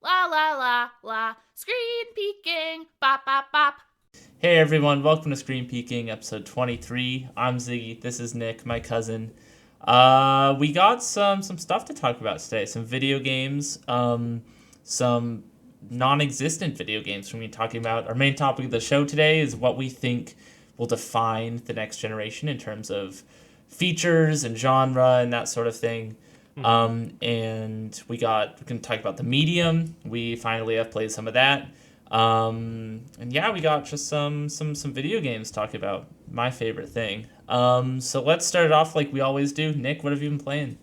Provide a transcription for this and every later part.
La la la la. Screen peeking. Bop bop bop. Hey everyone, welcome to Screen Peeking, episode 23. I'm Ziggy, this is Nick, my cousin. We got some stuff to talk about today. Some video games, some non-existent video games. We're going to be talking about our main topic of the show today is what we think will define the next generation in terms of features and genre and that sort of thing. Mm-hmm. And we're going to talk about the medium. We finally have played some of that. And yeah, we got just some video games to talk about. My favorite thing. So let's start it off like we always do. Nick, what have you been playing?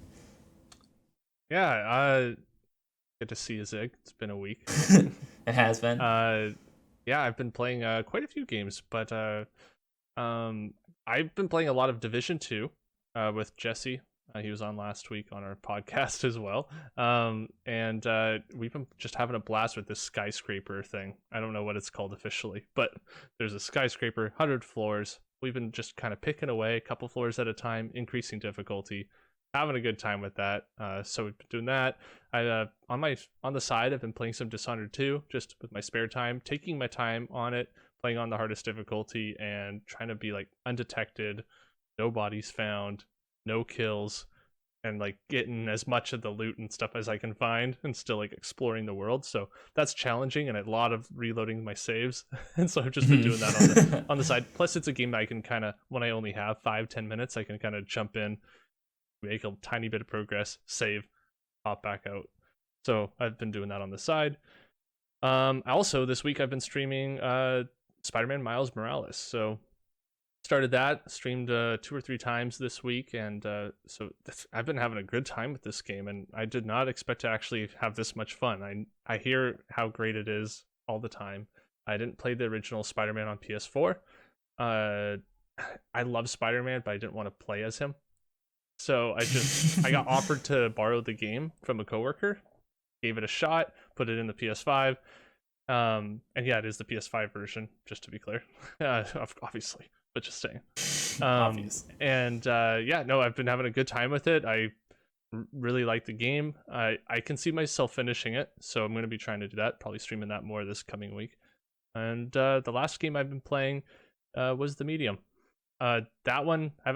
Yeah, good to see you, Zig. It's been a week. It has been. Yeah, I've been playing quite a few games, but I've been playing a lot of Division 2 with Jesse. He was on last week on our podcast as well. And we've been just having a blast with this skyscraper thing. I don't know what it's called officially, but there's a skyscraper, 100 floors. We've been just kind of picking away a couple floors at a time, increasing difficulty, having a good time with that. So we've been doing that. I on the side, I've been playing some Dishonored 2 just with my spare time, taking my time on it, playing on the hardest difficulty and trying to be like undetected, no bodies found, no kills, and like getting as much of the loot and stuff as I can find and still like exploring the world. So that's challenging and a lot of reloading my saves. And so I've just been doing that on the side. Plus it's a game that I can kind of, when I only have 5-10 minutes, I can kind of jump in, make a tiny bit of progress, save, hop back out. So I've been doing that on the side. Also this week I've been streaming Spider-Man Miles Morales. So started that, streamed 2 or 3 times this week, and I've been having a good time with this game, and I did not expect to actually have this much fun. I hear how great it is all the time. I didn't play the original Spider-Man on PS4. I love Spider-Man, but I didn't want to play as him. So I got offered to borrow the game from a coworker, gave it a shot, put it in the PS5. And yeah, it is the PS5 version, just to be clear. Obviously. But just saying. Obvious. And yeah, no, I've been having a good time with it. I really like the game. I can see myself finishing it, so I'm going to be trying to do that, probably streaming that more this coming week. And the last game I've been playing was The Medium. That one I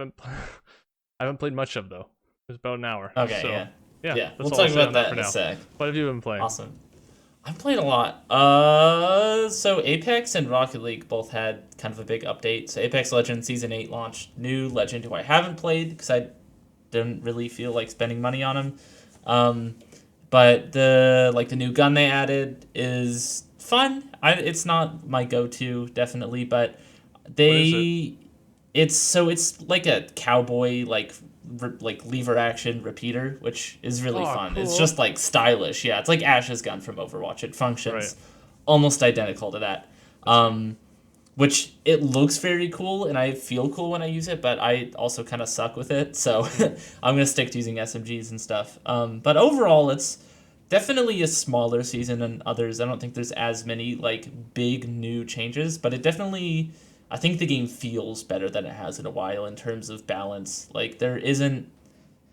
haven't played much of, though. It was about an hour. Okay, so, yeah. that's We'll all I'll talk say about on that for in a now. sec. What have you been playing? Awesome. I'm playing a lot. So Apex and Rocket League both had kind of a big update. So Apex Legends Season 8 launched. New Legend, who I haven't played because I didn't really feel like spending money on him. But the new gun they added is fun. It's not my go-to, definitely, but it's like a cowboy like lever action repeater, which is really fun. Cool. It's just like stylish. Yeah, it's like Ash's gun from Overwatch. It functions Right. almost identical to that. Which it looks very cool and I feel cool when I use it, but I also kind of suck with it. So I'm going to stick to using SMGs and stuff. But overall, it's definitely a smaller season than others. I don't think there's as many like big new changes, but it definitely, I think the game feels better than it has in a while in terms of balance. Like there isn't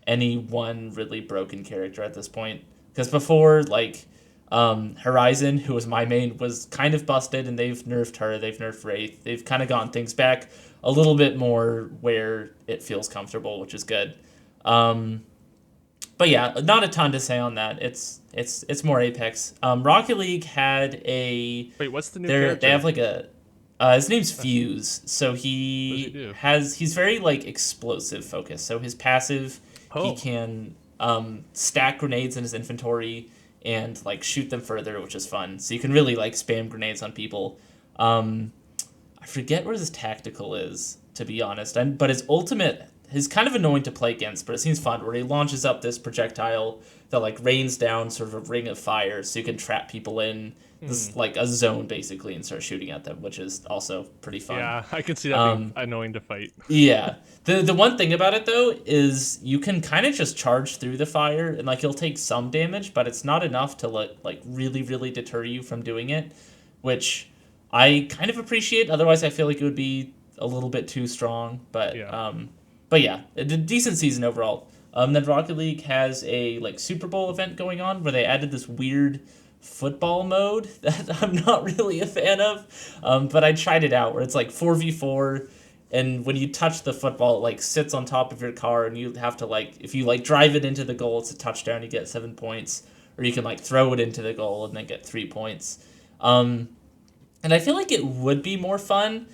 any one really broken character at this point. Because before, like Horizon, who was my main, was kind of busted, and they've nerfed her. They've nerfed Wraith. They've kind of gotten things back a little bit more where it feels comfortable, which is good. But yeah, not a ton to say on that. It's more Apex. Rocket League had a Wait, what's the new character? they have like a his name's Fuse. So What does he do? he's very like explosive focused. So his passive, he can stack grenades in his inventory and like shoot them further, which is fun. So you can really like spam grenades on people. I forget where his tactical is, to be honest. But his ultimate is kind of annoying to play against, but it seems fun, where he launches up this projectile that like rains down sort of a ring of fire, so you can trap people in this like a zone basically and start shooting at them, which is also pretty fun. Yeah, I can see that being annoying to fight. Yeah. The one thing about it though is you can kind of just charge through the fire and like you'll take some damage, but it's not enough to like really really deter you from doing it, which I kind of appreciate. Otherwise, I feel like it would be a little bit too strong. But yeah, a decent season overall. Then Rocket League has a like Super Bowl event going on where they added this weird football mode that I'm not really a fan of. But I tried it out where it's like 4v4, and when you touch the football, it like sits on top of your car, and you have to like, if you like drive it into the goal, it's a touchdown, you get 7 points, or you can like throw it into the goal and then get 3 points. And I feel like it would be more fun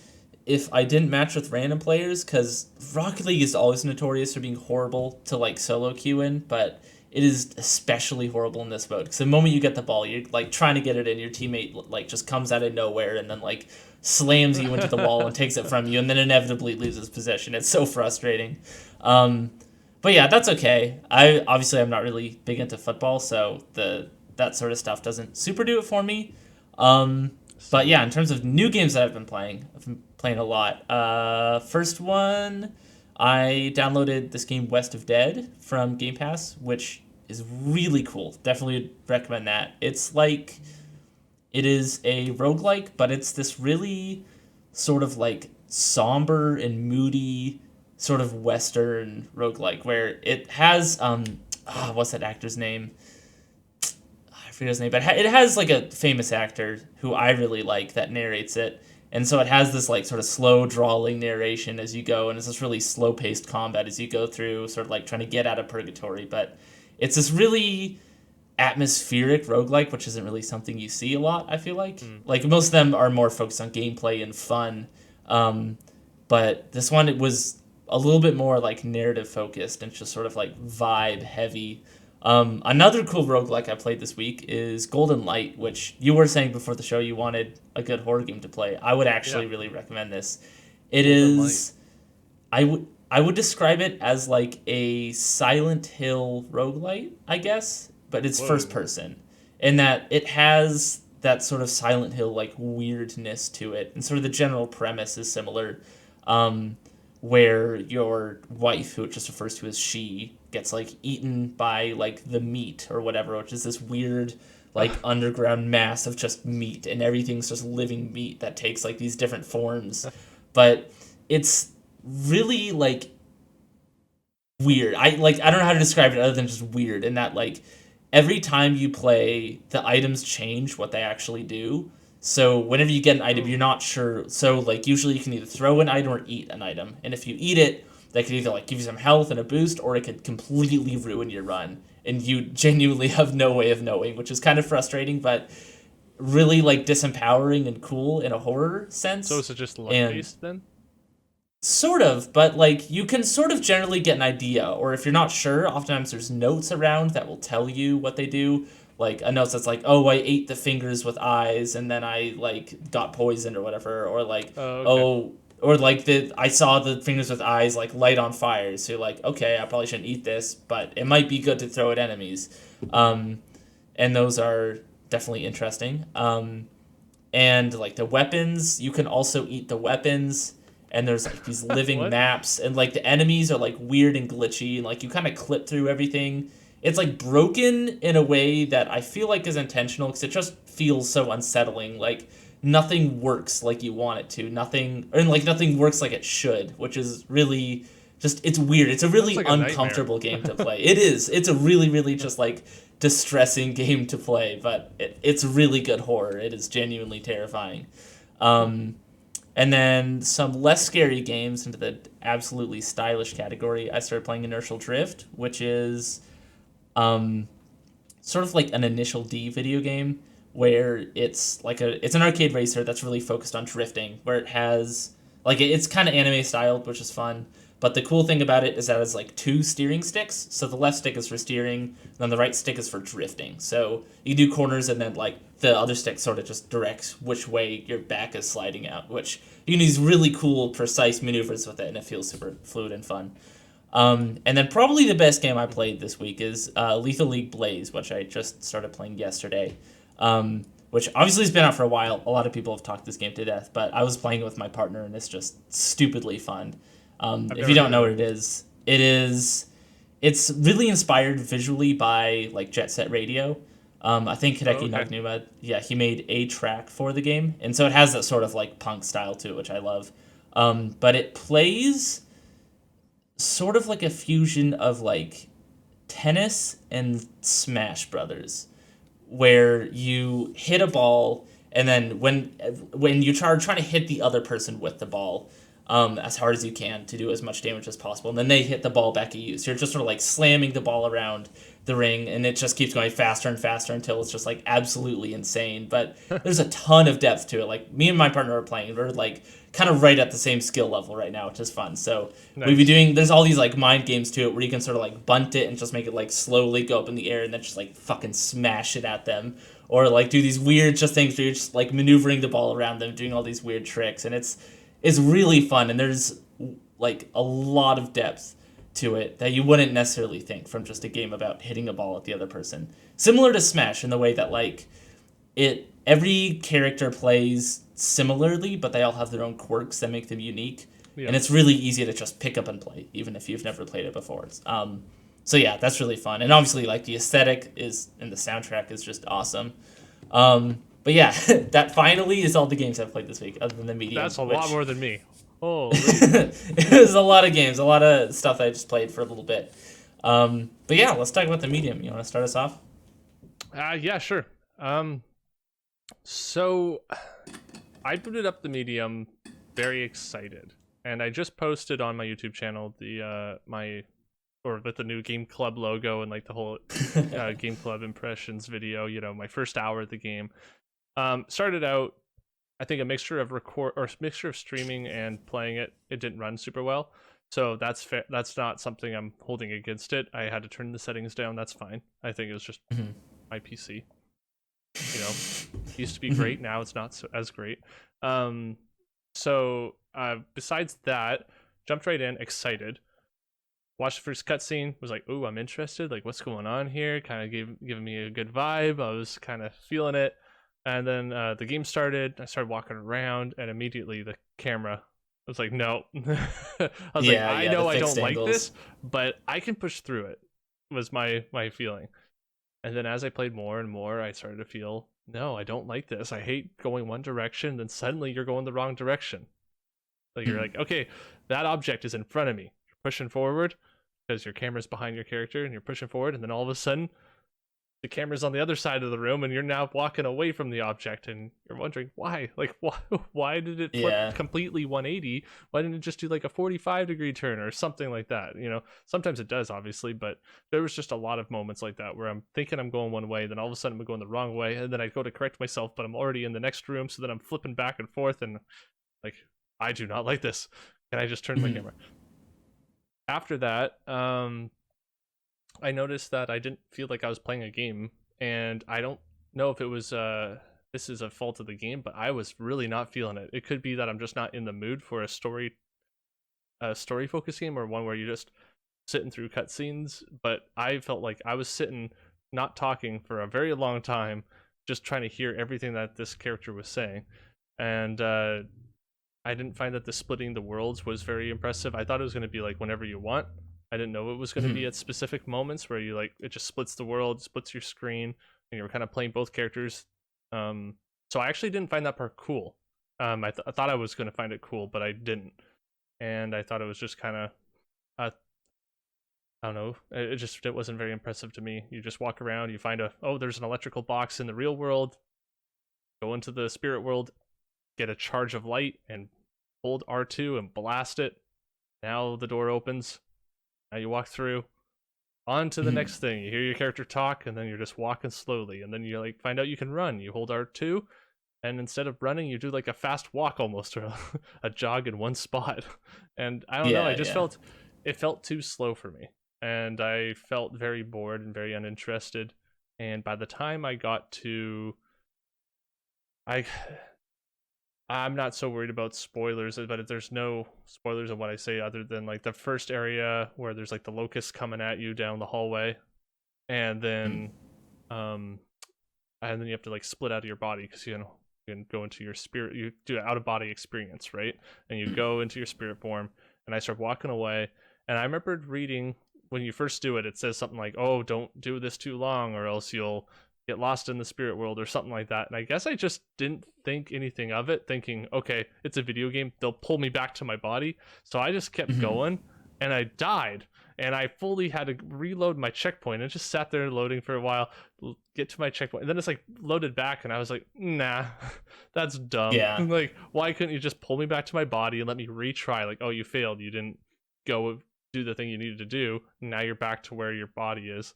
if I didn't match with random players, because Rocket League is always notorious for being horrible to like solo queue in, but it is especially horrible in this mode, because the moment you get the ball, you're like trying to get it in, your teammate like just comes out of nowhere and then like slams you into the wall and takes it from you, and then inevitably loses possession. It's so frustrating. But yeah, that's okay. I'm not really big into football, so that sort of stuff doesn't super do it for me. But yeah, in terms of new games that I've been playing a lot. First one, I downloaded this game West of Dead from Game Pass, which is really cool. Definitely recommend that. It is a roguelike, but it's this really sort of like somber and moody sort of Western roguelike where it has what's that actor's name? I forget his name, but it has like a famous actor who I really like that narrates it. And so it has this like sort of slow drawling narration as you go, and it's this really slow paced combat as you go through, sort of like trying to get out of purgatory. But it's this really atmospheric roguelike, which isn't really something you see a lot, I feel like. Like most of them are more focused on gameplay and fun. But this one, it was a little bit more like narrative focused and just sort of like vibe heavy. Another cool roguelike I played this week is Golden Light, which you were saying before the show you wanted a good horror game to play. I would actually really recommend this. It Golden is... I would describe it as like a Silent Hill roguelite, I guess, but it's first person. In that it has that sort of Silent Hill like weirdness to it, and sort of the general premise is similar. Where your wife, who it just refers to as she, gets like eaten by like the meat or whatever, which is this weird like underground mass of just meat, and everything's just living meat that takes like these different forms. But it's really like weird. I don't know how to describe it other than just weird, in that like every time you play, the items change what they actually do. So whenever you get an item, you're not sure. So like usually you can either throw an item or eat an item, and if you eat it, that could either like give you some health and a boost, or it could completely ruin your run, and you genuinely have no way of knowing, which is kind of frustrating, but really like disempowering and cool in a horror sense. So is it just luck-based then? Sort of, but like you can sort of generally get an idea, or if you're not sure, oftentimes there's notes around that will tell you what they do. Like a note that's like, oh, I ate the fingers with eyes and then I like got poisoned or whatever, or like or like I saw the fingers with eyes like light on fire, so you're like, okay, I probably shouldn't eat this, but it might be good to throw at enemies. And those are definitely interesting. And like the weapons, you can also eat the weapons, and there's like these living maps, and like the enemies are like weird and glitchy, and like you kind of clip through everything. It's like broken in a way that I feel like is intentional, because it just feels so unsettling. Like nothing works like you want it to. Nothing works like it should, which is really just, it's weird. It's a really uncomfortable game to play. It is. It's a really, really just like distressing game to play, but it's really good horror. It is genuinely terrifying. And then some less scary games into the absolutely stylish category. I started playing Inertial Drift, which is sort of like an Initial D video game, where it's an arcade racer that's really focused on drifting, where it has like it's kind of anime styled, which is fun. But the cool thing about it is that it's like 2 steering sticks. So the left stick is for steering, and then the right stick is for drifting. So you do corners, and then like the other stick sort of just directs which way your back is sliding out, which you can do these really cool, precise maneuvers with it, and it feels super fluid and fun. And then probably the best game I played this week is Lethal League Blaze, which I just started playing yesterday. Which obviously has been out for a while. A lot of people have talked this game to death, but I was playing it with my partner, and it's just stupidly fun. If you don't know what it is, it's really inspired visually by like Jet Set Radio. I think Hideki Naganuma, he made a track for the game, and so it has that sort of like punk style to it, which I love. But it plays sort of like a fusion of like tennis and Smash Brothers, where you hit a ball, and then when you trying to hit the other person with the ball, as hard as you can to do as much damage as possible, and then they hit the ball back at you. So you're just sort of like slamming the ball around the ring, and it just keeps going faster and faster until it's just like absolutely insane. But there's a ton of depth to it. Like me and my partner are playing, we're like kind of right at the same skill level right now, which is fun. So Nice. we'd be doing, there's all these like mind games to it where you can sort of like bunt it and just make it like slowly go up in the air and then just like fucking smash it at them, or like do these weird just things where you're just like maneuvering the ball around them, doing all these weird tricks, and it's really fun, and there's like a lot of depth to it that you wouldn't necessarily think from just a game about hitting a ball at the other person. Similar to Smash in the way that like every character plays similarly, but they all have their own quirks that make them unique. Yeah. And it's really easy to just pick up and play, even if you've never played it before. So yeah, that's really fun, and obviously like the aesthetic is and the soundtrack is just awesome. But yeah, that finally is all the games I've played this week, other than the Medium. That's a lot more than me. Oh, It was a lot of games, a lot of stuff that I just played for a little bit. But yeah, let's talk about the Medium. You want to start us off? yeah, sure. So I booted up the Medium, very excited, and I just posted on my YouTube channel with the new Game Club logo and like the whole Game Club impressions video. You know, my first hour of the game. Started out, I think, a mixture of streaming and playing it. It didn't run super well, so that's that's not something I'm holding against it. I had to turn the settings down. That's fine. I think it was just my PC. You know, it used to be great. Now it's not as great. So besides that, jumped right in, excited. Watched the first cutscene, was like, "Ooh, I'm interested. Like, what's going on here?" Kind of giving me a good vibe. I was kind of feeling it. And then the game started. I started walking around, and immediately the camera was like, "No." I was like, "I know I don't like this, but I can push through it." Was my feeling. And then as I played more and more, I started to feel, "No, I don't like this. I hate going one direction. Then suddenly you're going the wrong direction. Like you're like, okay, that object is in front of me. You're pushing forward because your camera's behind your character, and you're pushing forward, and then all of a sudden, the camera's on the other side of the room, and you're now walking away from the object, and you're wondering why. Like, why did it flip completely 180? Why didn't it just do like a 45-degree turn or something like that? You know, sometimes it does, obviously, but there was just a lot of moments like that where I'm thinking I'm going one way, then all of a sudden I'm going the wrong way, and then I go to correct myself, but I'm already in the next room, so then I'm flipping back and forth, and like, I do not like this. Can I just turn my camera? After that, I noticed that I didn't feel like I was playing a game, and I don't know if it was this is a fault of the game, but I was really not feeling it. It could be that I'm just not in the mood for a story focused game, or one where you're just sitting through cutscenes. But I felt like I was sitting, not talking for a very long time, just trying to hear everything that this character was saying, and I didn't find that the splitting the worlds was very impressive. I thought it was going to be like whenever you want. I didn't know it was going to be at specific moments where you like it just splits the world, splits your screen, and you're kind of playing both characters. So I actually didn't find that part cool. I thought I was going to find it cool, but I didn't, and I thought it was just kind of, I don't know. It wasn't very impressive to me. You just walk around, you find there's an electrical box in the real world. Go into the spirit world, get a charge of light, and hold R2 and blast it. Now the door opens. Now you walk through, on to the next thing. You hear your character talk, and then you're just walking slowly, and then you like find out you can run. You hold R2, and instead of running, you do like a fast walk almost, or a jog in one spot. And I don't know, I just felt too slow for me, and I felt very bored and very uninterested. And by the time I got to, I'm not so worried about spoilers, but there's no spoilers of what I say other than like the first area where there's like the locusts coming at you down the hallway, and then you have to like split out of your body because you can go into your spirit. You do an out of body experience, right? And you go into your spirit form, and I start walking away. And I remembered reading when you first do it, it says something like, "Oh, don't do this too long, or else you'll get lost in the spirit world," or something like that. And I guess I just didn't think anything of it, thinking, okay, it's a video game, they'll pull me back to my body. So I just kept going, and I died. and I fully had to reload my checkpoint and just sat there loading for a while, get to my checkpoint, and then it's like loaded back, and I was like, nah, that's dumb. Yeah. Like, why couldn't you just pull me back to my body and let me retry? Like, oh, you failed, you didn't go do the thing you needed to do, now you're back to where your body is.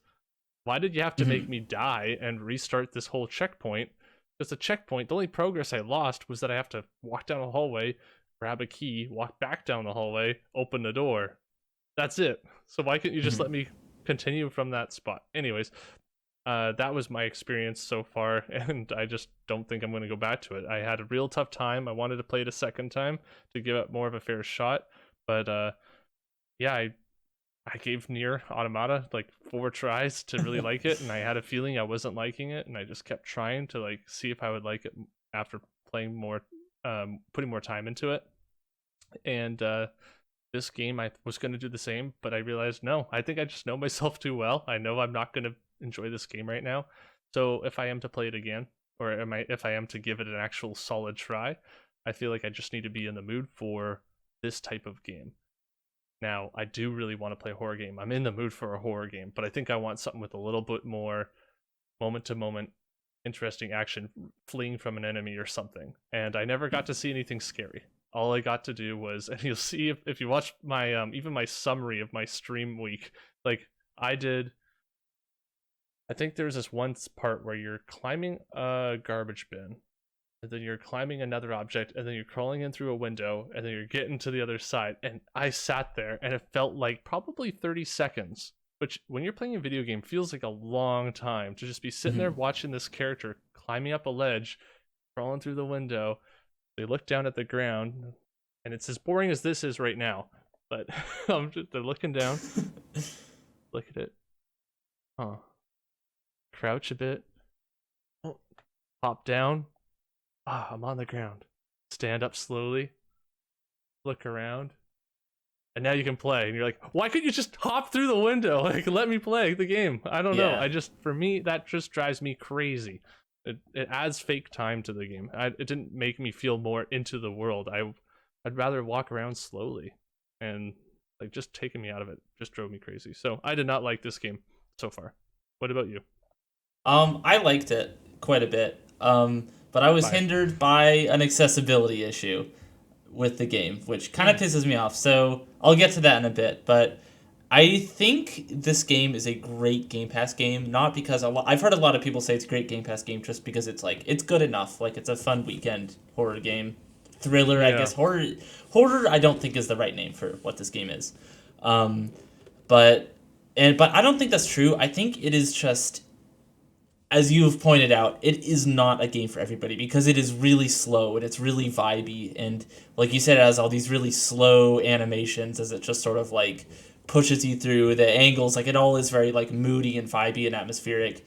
Why did you have to make me die and restart this whole checkpoint? Because the checkpoint, the only progress I lost was that I have to walk down a hallway, grab a key, walk back down the hallway, open the door. That's it. So why couldn't you just let me continue from that spot? Anyways, that was my experience so far, and I just don't think I'm going to go back to it. I had a real tough time. I wanted to play it a second time to give it more of a fair shot, but yeah, I gave Nier Automata like 4 tries to really like it, and I had a feeling I wasn't liking it, and I just kept trying to like see if I would like it after playing more, putting more time into it. And this game, I was going to do the same, but I realized no, I think I just know myself too well. I know I'm not going to enjoy this game right now. So if I am to play it again, or if I am to give it an actual solid try, I feel like I just need to be in the mood for this type of game. Now, I do really want to play a horror game. I'm in the mood for a horror game, but I think I want something with a little bit more moment-to-moment interesting action, fleeing from an enemy or something. And I never got to see anything scary. All I got to do was, and you'll see if you watch my even my summary of my stream week, like I think there's this one part where you're climbing a garbage bin, and then you're climbing another object, and then you're crawling in through a window, and then you're getting to the other side. And I sat there, and it felt like probably 30 seconds, which when you're playing a video game feels like a long time to just be sitting there watching this character climbing up a ledge, crawling through the window. They look down at the ground, and it's as boring as this is right now, but they're looking down, look at it, crouch a bit, hop down. I'm on the ground. Stand up slowly. Look around. And now you can play. And you're like, why couldn't you just hop through the window? Like, let me play the game. I don't know. For me, that just drives me crazy. It adds fake time to the game. It didn't make me feel more into the world. I'd rather walk around slowly. And, like, just taking me out of it just drove me crazy. So, I did not like this game so far. What about you? I liked it quite a bit. But I was hindered by an accessibility issue with the game, which kind of pisses me off. So I'll get to that in a bit. But I think this game is a great Game Pass game, not because I've heard a lot of people say it's a great Game Pass game just because it's like it's good enough. Like it's a fun weekend horror game, thriller. I guess horror. I don't think is the right name for what this game is. But I don't think that's true. I think it is just, as you have pointed out, it is not a game for everybody because it is really slow and it's really vibey. And like you said, it has all these really slow animations as it just sort of like pushes you through the angles. Like it all is very like moody and vibey and atmospheric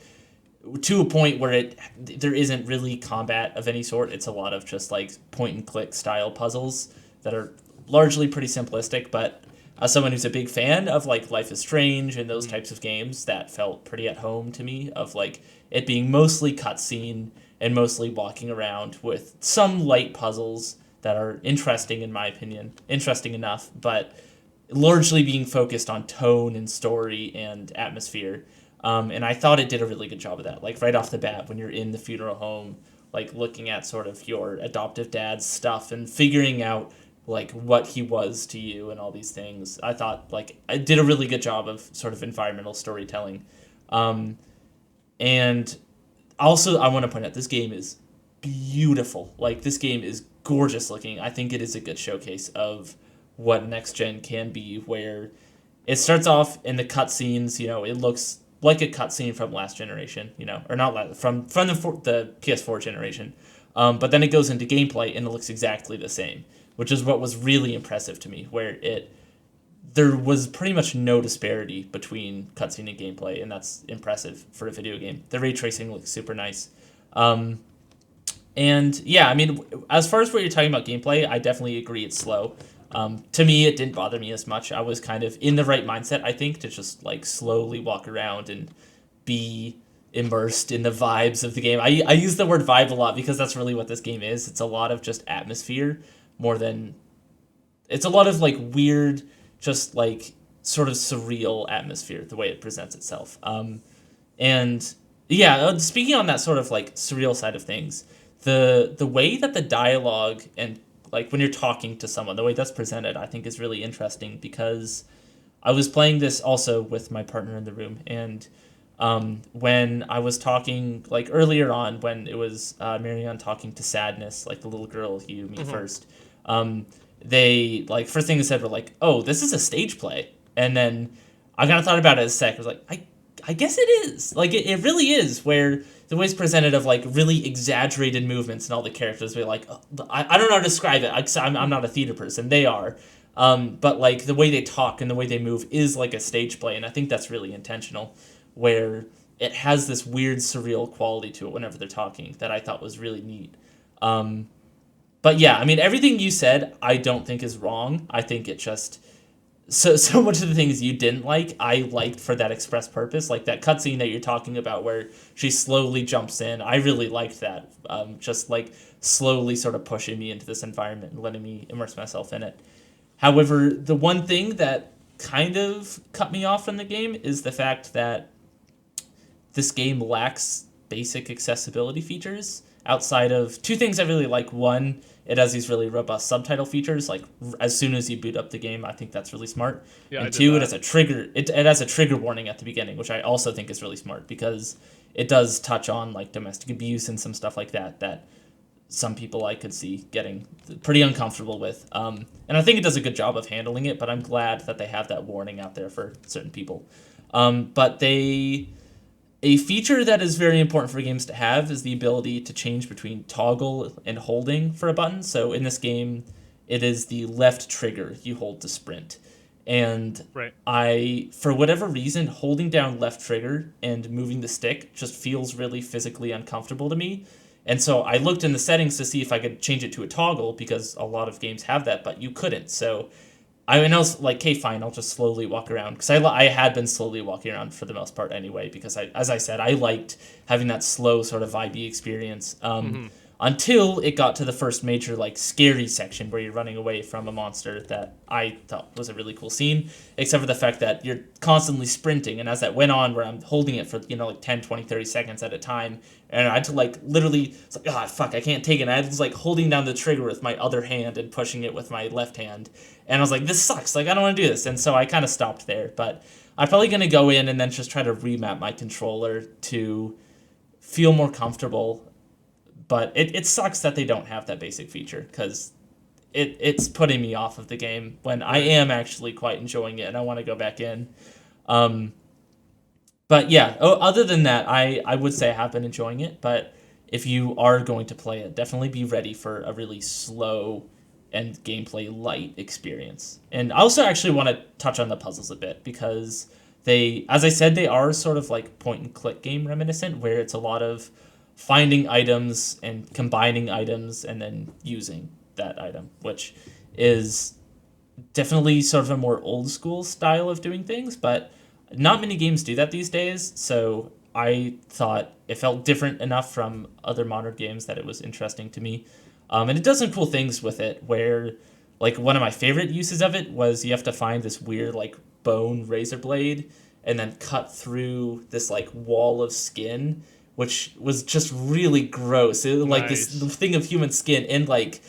to a point where there isn't really combat of any sort. It's a lot of just like point and click style puzzles that are largely pretty simplistic. But as someone who's a big fan of like Life is Strange and those types of games, that felt pretty at home to me, of like it being mostly cutscene and mostly walking around with some light puzzles that are interesting, in my opinion, interesting enough, but largely being focused on tone and story and atmosphere. And I thought it did a really good job of that. Like right off the bat, when you're in the funeral home, like looking at sort of your adoptive dad's stuff and figuring out like what he was to you and all these things. I thought like I did a really good job of sort of environmental storytelling. And also I want to point out this game is beautiful. Like this game is gorgeous looking. I think it is a good showcase of what next gen can be, where it starts off in the cutscenes, you know, it looks like a cutscene from last generation, you know, or not from the PS4 generation. But then it goes into gameplay and it looks exactly the same, which is what was really impressive to me, where there was pretty much no disparity between cutscene and gameplay, and that's impressive for a video game. The ray tracing looks super nice. And yeah, I mean, as far as what you're talking about gameplay, I definitely agree it's slow. To me, it didn't bother me as much. I was kind of in the right mindset, I think, to just like slowly walk around and be immersed in the vibes of the game. I use the word vibe a lot because that's really what this game is. It's a lot of just atmosphere more than... It's a lot of like weird, just like sort of surreal atmosphere, the way it presents itself. And yeah, speaking on that sort of like surreal side of things, the way that the dialogue and like when you're talking to someone, the way that's presented, I think is really interesting because I was playing this also with my partner in the room, and when I was talking like earlier on when it was Marianne talking to Sadness, like the little girl you meet first, they like first thing they said were like, "Oh, this is a stage play," and then I kind of thought about it a sec. I was like, I guess it is. Like it really is. Where the way it's presented of like really exaggerated movements and all the characters be like, oh, I don't know how to describe it. I'm not a theater person. They are. But like the way they talk and the way they move is like a stage play, and I think that's really intentional. Where it has this weird surreal quality to it whenever they're talking that I thought was really neat. But yeah, I mean everything you said I don't think is wrong. I think it just so much of the things you didn't like, I liked for that express purpose. Like that cutscene that you're talking about where she slowly jumps in. I really liked that. Just like slowly sort of pushing me into this environment and letting me immerse myself in it. However, the one thing that kind of cut me off from the game is the fact that this game lacks basic accessibility features outside of two things I really like. One, it has these really robust subtitle features. Like as soon as you boot up the game, I think that's really smart. Yeah, and I did two, that. it has a trigger. It has a trigger warning at the beginning, which I also think is really smart because it does touch on like domestic abuse and some stuff like that that some people I could see getting pretty uncomfortable with. And I think it does a good job of handling it. But I'm glad that they have that warning out there for certain people. But a feature that is very important for games to have is the ability to change between toggle and holding for a button. So in this game, it is the left trigger you hold to sprint. And Right. for whatever reason, holding down left trigger and moving the stick just feels really physically uncomfortable to me. And so I looked in the settings to see if I could change it to a toggle because a lot of games have that, but you couldn't. So I mean, I was like, okay, fine, I'll just slowly walk around. Because I had been slowly walking around for the most part anyway, because as I said, I liked having that slow sort of vibey experience. Until it got to the first major, like, scary section where you're running away from a monster that I thought was a really cool scene, except for the fact that you're constantly sprinting. And as that went on, where I'm holding it for, like 10, 20, 30 seconds at a time, and I had to, like, literally, it's like, fuck, I can't take it. And I was, like, holding down the trigger with my other hand and pushing it with my left hand. And I was like, this sucks. Like, I don't want to do this. And so I kind of stopped there. But I'm probably going to go in and then just try to remap my controller to feel more comfortable. But it sucks that they don't have that basic feature because it's putting me off of the game when I am actually quite enjoying it and I want to go back in. But yeah, other than that, I would say I have been enjoying it. But if you are going to play it, definitely be ready for a really slow and gameplay light experience. And I also actually want to touch on the puzzles a bit because as I said, they are sort of like point and click game reminiscent where it's a lot of finding items and combining items and then using that item, which is definitely sort of a more old school style of doing things, but not many games do that these days. So I thought it felt different enough from other modern games that it was interesting to me. And it does some cool things with it where, like, one of my favorite uses of it was you have to find this weird, like, bone razor blade and then cut through this, like, wall of skin, which was just really gross. It was like this thing of human skin, and like,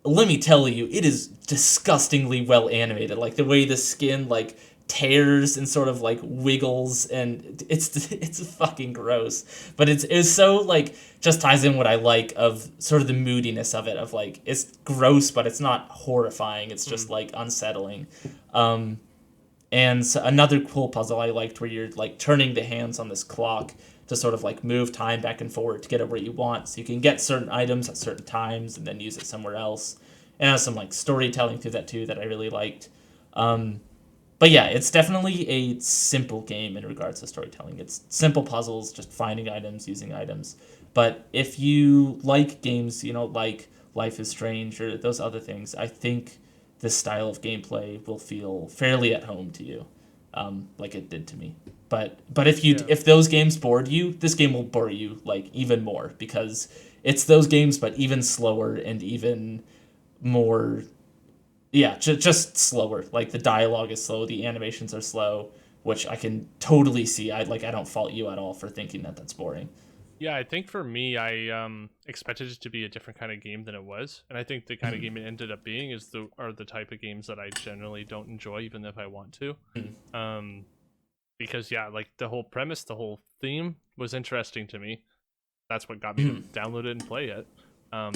let me tell you, it is disgustingly well animated. Like the way the skin like tears and sort of like wiggles, and it's fucking gross. But it's so like just ties in what I like of sort of the moodiness of it. Of like it's gross, but it's not horrifying. It's just like unsettling. And so another cool puzzle I liked where you're like turning the hands on this clock to sort of like move time back and forward to get it where you want. So you can get certain items at certain times and then use it somewhere else. And has some like storytelling through that too that I really liked. But yeah, it's definitely a simple game in regards to storytelling. It's simple puzzles, just finding items, using items. But if you like games, like Life is Strange or those other things, I think this style of gameplay will feel fairly at home to you, like it did to me. But if those games bored you, this game will bore you like even more because it's those games, but even slower and even more Yeah, just slower. Like the dialogue is slow, the animations are slow, which I can totally see. I don't fault you at all for thinking that that's boring. Yeah, I think for me, I expected it to be a different kind of game than it was, and I think the kind of Mhm. game it ended up being are the type of games that I generally don't enjoy, even if I want to. Mhm. Um, because yeah, like the whole premise, the whole theme was interesting to me. That's what got me to Mhm. download it and play it. Um,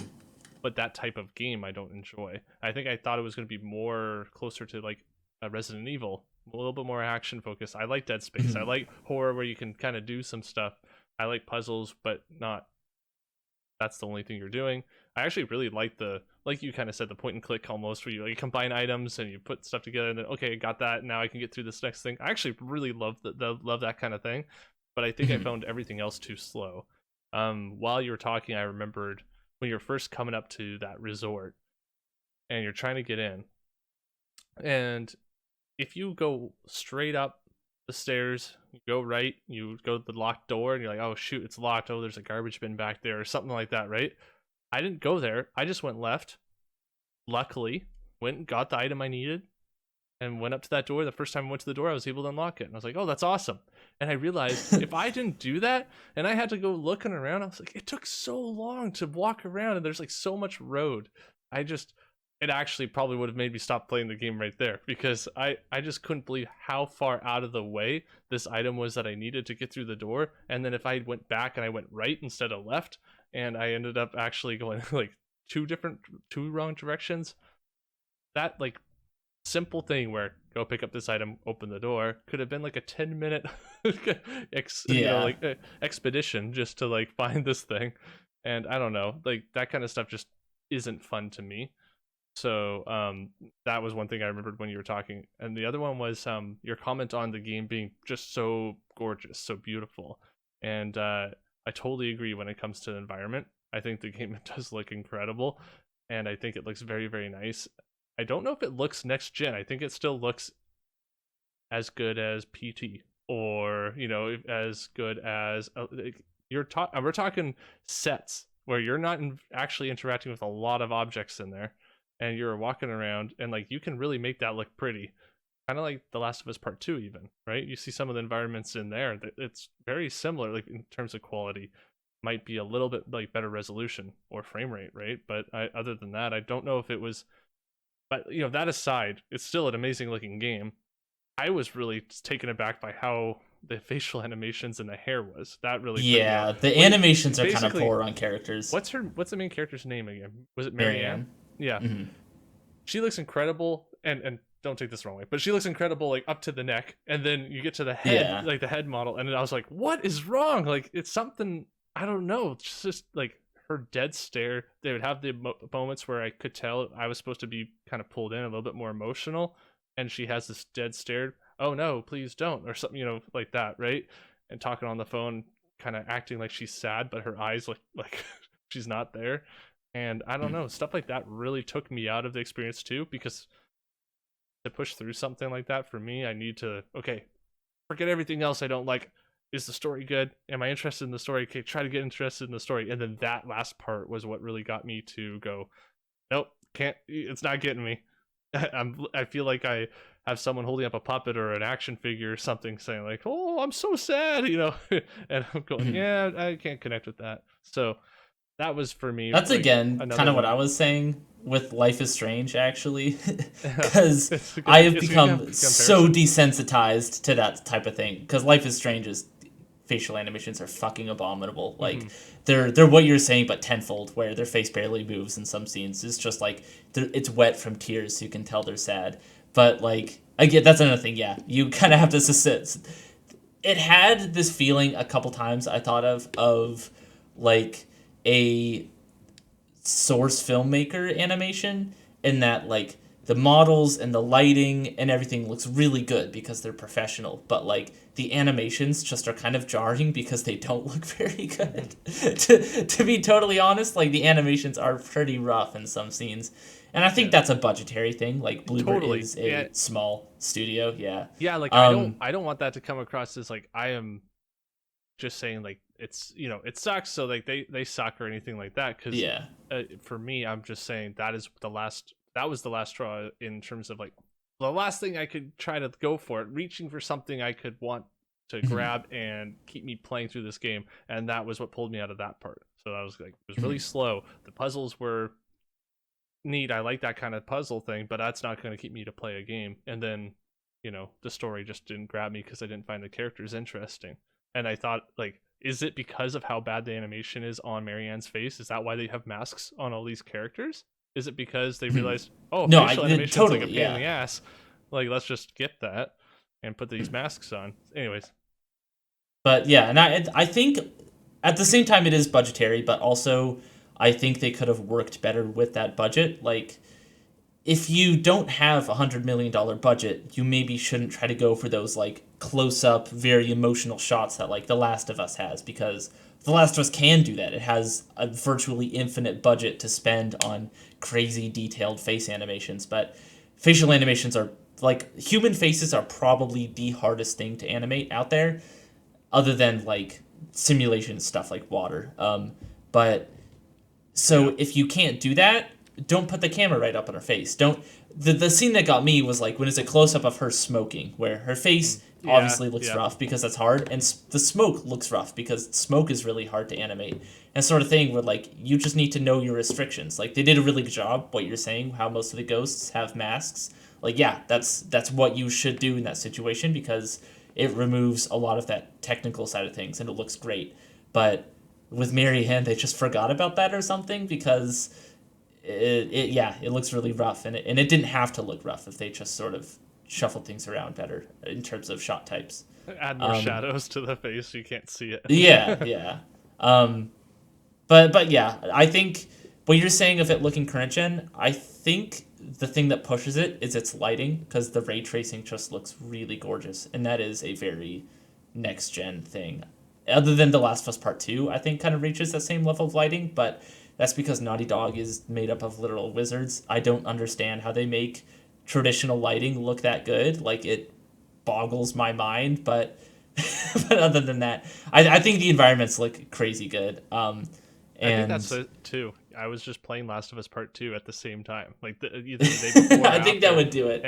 but that type of game I don't enjoy. I think I thought it was going to be more closer to like a Resident Evil, a little bit more action focused. I like Dead Space. I Mhm. like horror where you can kind of do some stuff. I like puzzles, but not that's the only thing you're doing. I actually really like like you kind of said, the point and click almost, where you like combine items and you put stuff together, and then okay, I got that. Now I can get through this next thing. I actually really love love that kind of thing, but I think I Mhm. found everything else too slow. While you were talking, I remembered when you're first coming up to that resort and you're trying to get in, and if you go straight up the stairs, you go right, you go to the locked door, and you're like, oh shoot, it's locked. Oh, there's a garbage bin back there, or something like that, right? I didn't go there. I just went left. Luckily, went and got the item I needed and went up to that door. The first time I went to the door, I was able to unlock it. And I was like, oh, that's awesome. And I realized if I didn't do that and I had to go looking around, I was like, it took so long to walk around and there's like so much road. I just, it actually probably would have made me stop playing the game right there because I just couldn't believe how far out of the way this item was that I needed to get through the door. And then if I went back and I went right instead of left, and I ended up actually going like two wrong directions, that like simple thing where go pick up this item, open the door, could have been like a 10-minute Yeah. expedition just to like find this thing. And I don't know, like that kind of stuff just isn't fun to me. So that was one thing I remembered when you were talking, and the other one was your comment on the game being just so gorgeous, so beautiful. And I totally agree when it comes to the environment. I think the game does look incredible, and I think it looks very, very nice. I don't know if it looks next gen. I think it still looks as good as PT, or as good as we're talking sets where you're not actually interacting with a lot of objects in there, and you're walking around, and like you can really make that look pretty, kind of like The Last of Us Part 2 even, right? You see some of the environments in there that it's very similar, like in terms of quality. Might be a little bit like better resolution or frame rate, right? But other than that, I don't know if it was. But that aside, it's still an amazing looking game. I was really taken aback by how the facial animations and the hair was. That really took me out. Yeah, the When animations are kind of basically, poor on characters. what's the main character's name again? Was it Marianne? Marianne. Yeah, Hmm. she looks incredible, and don't take this the wrong way, but she looks incredible like up to the neck, and then you get to the head, Yeah. like the head model, and I was like, what is wrong? Like it's something I don't know. It's just like her dead stare. They would have the moments where I could tell I was supposed to be kind of pulled in, a little bit more emotional, and she has this dead stare. Oh no, please don't, or something, like that, right? And talking on the phone, kind of acting like she's sad, but her eyes like she's not there. And I don't know, stuff like that really took me out of the experience too, because to push through something like that for me, I need to, okay, forget everything else I don't like. Is the story good? Am I interested in the story? Okay, try to get interested in the story. And then that last part was what really got me to go, nope, can't, it's not getting me. I feel like I have someone holding up a puppet or an action figure or something saying like, oh, I'm so sad, and I'm going, Mhm. yeah, I can't connect with that. So that was for me That's like again another kind of what one. I was saying with Life is Strange, actually, because I have It's a good become so comparison. desensitized to that type of thing. Because Life is Strange's facial animations are fucking abominable. Like Hmm. they're what you're saying, but tenfold. Where their face barely moves in some scenes. It's just like it's wet from tears, so you can tell they're sad. But like again, that's another thing. Yeah, you kind of have to sit. It had this feeling a couple times I thought of like a source filmmaker animation in that like the models and the lighting and everything looks really good because they're professional, but like the animations just are kind of jarring because they don't look very good. To be totally honest, like the animations are pretty rough in some scenes, and I think Yeah, that's a budgetary thing. Like Bloober totally. is Yeah, a small studio. Yeah. yeah. Like I don't, um I don't want that to come across as like I am just saying like it's it sucks. So like they suck or anything like that. Because yeah. for me, I'm just saying that is that was the last straw in terms of like the last thing I could try to go for it, reaching for something I could want to grab and keep me playing through this game, and that was what pulled me out of that part. So I was like, it was really slow. The puzzles were neat. I like that kind of puzzle thing, but that's not going to keep me to play a game. And then, the story just didn't grab me because I didn't find the characters interesting. And I thought, like, is it because of how bad the animation is on Marianne's face? Is that why they have masks on all these characters? Is it because they realized, No, facial animation totally, is like a pain in the ass? Like, let's just get that and put these masks on. Anyways. But yeah, and I think at the same time it is budgetary, but also I think they could have worked better with that budget. Like, if you don't have $100 million budget, you maybe shouldn't try to go for those like close up, very emotional shots that like The Last of Us has, because The Last of Us can do that. It has a virtually infinite budget to spend on crazy detailed face animations, but facial animations are like human faces are probably the hardest thing to animate out there, other than like simulation stuff like water. But so if you can't do that, don't put the camera right up on her face. Don't. The scene that got me was like when it's a close up of her smoking, where her face obviously looks rough because that's hard, and the smoke looks rough because smoke is really hard to animate, and sort of thing where like you just need to know your restrictions. Like they did a really good job. What you're saying, how most of the ghosts have masks. Like yeah, that's what you should do in that situation because it removes a lot of that technical side of things and it looks great. But with Marianne, they just forgot about that or something because it looks really rough and it didn't have to look rough if they just sort of shuffled things around better in terms of shot types. Add more shadows to the face so you can't see it. yeah. But yeah, I think what you're saying of it looking current gen, I think the thing that pushes it is its lighting because the ray tracing just looks really gorgeous, and that is a very next gen thing. Other than The Last of Us Part 2, I think kind of reaches that same level of lighting, but that's because Naughty Dog is made up of literal wizards. I don't understand how they make traditional lighting look that good. Like, it boggles my mind, but but other than that, I think the environments look crazy good. And I think that's it too. I was just playing Last of Us Part 2 at the same time, like either the day before. I think that would do it.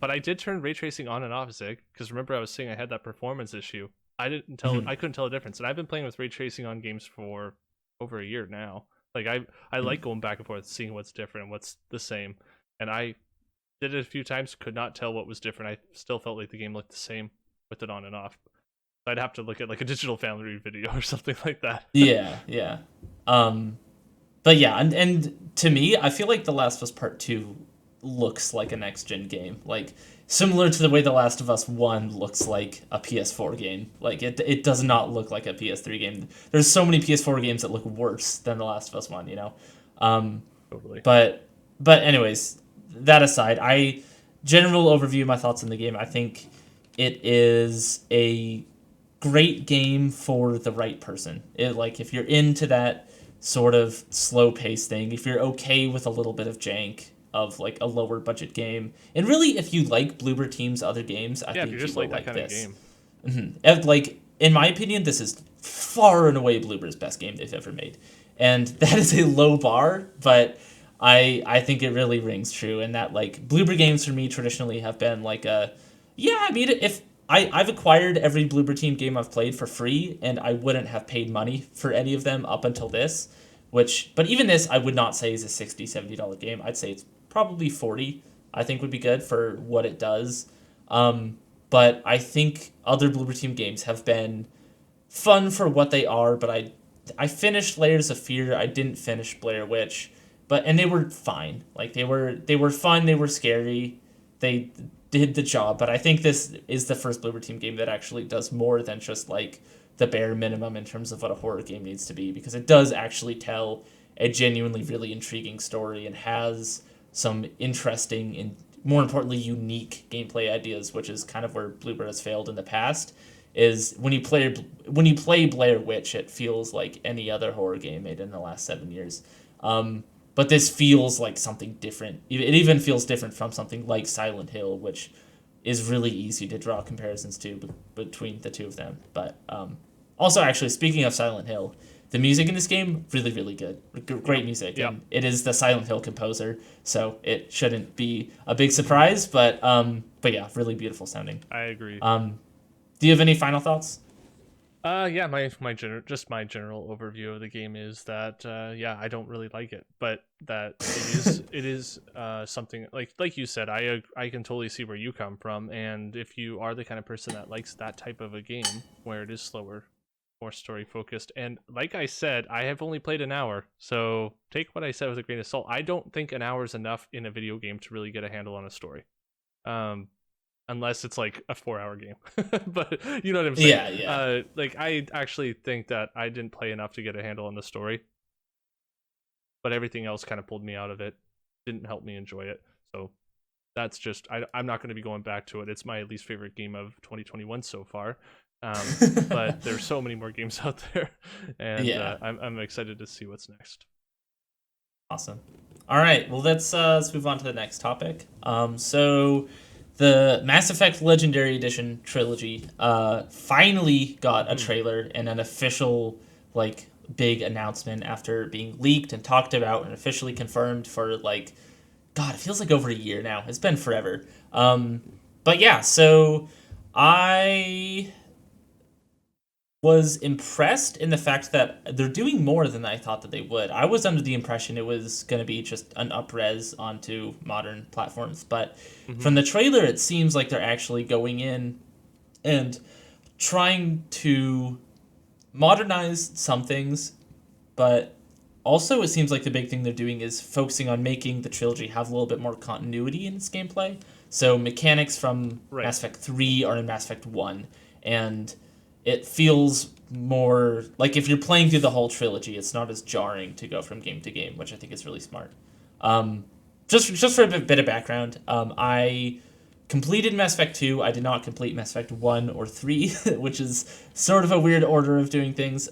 But I did turn ray tracing on and off, Zig, because remember I was saying I had that performance issue. I couldn't tell the difference, and I've been playing with ray tracing on games for over a year now. Like I like going back and forth, seeing what's different and what's the same. And I did it a few times, could not tell what was different. I still felt like the game looked the same with it on and off. I'd have to look at like a Digital Foundry video or something like that. yeah. But yeah, and to me, I feel like The Last of Us Part 2 looks like a next-gen game. Like, similar to the way The Last of Us 1 looks like a PS4 game. Like, it does not look like a PS3 game. There's so many PS4 games that look worse than The Last of Us 1, you know? Totally. But anyways, that aside, general overview of my thoughts on the game, I think it is a great game for the right person. Like, if you're into that sort of slow pace thing, if you're okay with a little bit of jank of like a lower budget game, and really if you like Bloober Team's other games, I think you just like that this. Mm-hmm. Like, in my opinion, this is far and away Bloober's best game they've ever made, and that is a low bar, but I think it really rings true. And that like Bloober games for me traditionally have been like if I've acquired every Bloober Team game I've played for free, and I wouldn't have paid money for any of them up until this, but even this I would not say is a $60, $70 game. I'd say it's probably 40, I think would be good for what it does. But I think other Bloober Team games have been fun for what they are, but I finished Layers of Fear, I didn't finish Blair Witch, and they were fine. Like, they were fun, they were scary, they did the job, but I think this is the first Bloober Team game that actually does more than just like the bare minimum in terms of what a horror game needs to be, because it does actually tell a genuinely really intriguing story and has some interesting and more importantly unique gameplay ideas, which is kind of where Bloober has failed in the past. Is when you play Blair Witch, it feels like any other horror game made in the last 7 years. But this feels like something different. It even feels different from something like Silent Hill, which is really easy to draw comparisons to between the two of them. But also, actually, speaking of Silent Hill, the music in this game, really, really good. Great music. Yep. And it is the Silent Hill composer, so it shouldn't be a big surprise, but yeah, really beautiful sounding. I agree. Do you have any final thoughts? Yeah, my general overview of the game is that yeah, I don't really like it, but that it is something like you said, I can totally see where you come from, and if you are the kind of person that likes that type of a game where it is slower, more story focused, and like I said, I have only played an hour, so take what I said with a grain of salt. I don't think an hour is enough in a video game to really get a handle on a story. Unless it's like a 4-hour game. But you know what I'm saying? Yeah. Like I actually think that I didn't play enough to get a handle on the story, but everything else kind of pulled me out of it, didn't help me enjoy it. So that's just I'm not going to be going back to it. It's my least favorite game of 2021 so far. But there's so many more games out there, and Yeah. I'm excited to see what's next. Awesome. All right, well let's move on to the next topic. So the Mass Effect Legendary Edition trilogy finally got a trailer and an official like big announcement after being leaked and talked about and officially confirmed for like, God, it feels like over a year now. It's been forever. But yeah, so I was impressed in the fact that they're doing more than I thought that they would. I was under the impression it was going to be just an up-res onto modern platforms, but from the trailer, it seems like they're actually going in and trying to modernize some things, but also it seems like the big thing they're doing is focusing on making the trilogy have a little bit more continuity in its gameplay. So mechanics from Mass Effect 3 are in Mass Effect 1, and it feels more like if you're playing through the whole trilogy, it's not as jarring to go from game to game, which I think is really smart. Just for a bit of background, I completed Mass Effect 2. I did not complete Mass Effect 1 or 3, which is sort of a weird order of doing things.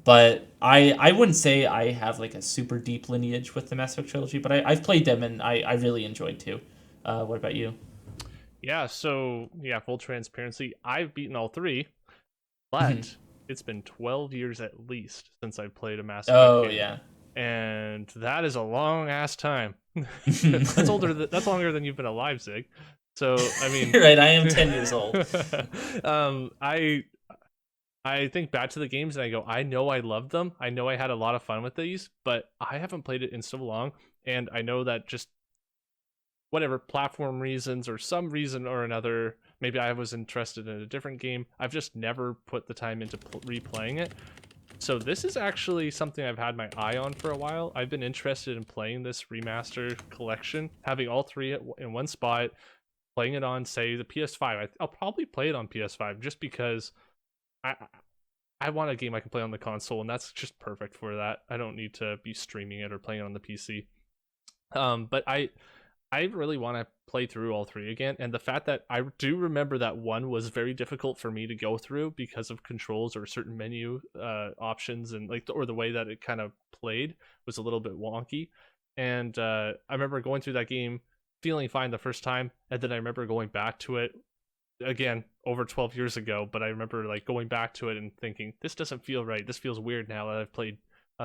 But I wouldn't say I have like a super deep lineage with the Mass Effect trilogy, but I've played them and I really enjoyed too. What about you? Yeah, so yeah, full transparency, I've beaten all three. But it's been 12 years at least since I played a Mass Effect game. Yeah. And that is a long ass time. That's longer than you've been alive, Zig. So I mean, right, I am 10 years old. I think back to the games and I go, I know I loved them. I know I had a lot of fun with these, but I haven't played it in so long, and I know that just whatever platform reasons or some reason or another, maybe I was interested in a different game. I've just never put the time into replaying it. So this is actually something I've had my eye on for a while. I've been interested in playing this remaster collection, having all three in one spot, playing it on, say, the PS5. I'll probably play it on PS5 just because I want a game I can play on the console, and that's just perfect for that. I don't need to be streaming it or playing it on the PC. But I really want to play through all three again, and the fact that I do remember that one was very difficult for me to go through because of controls or certain menu options, and or the way that it kind of played was a little bit wonky. And I remember going through that game feeling fine the first time, and then I remember going back to it again over 12 years ago, but I remember like going back to it and thinking, this doesn't feel right, this feels weird now that I've played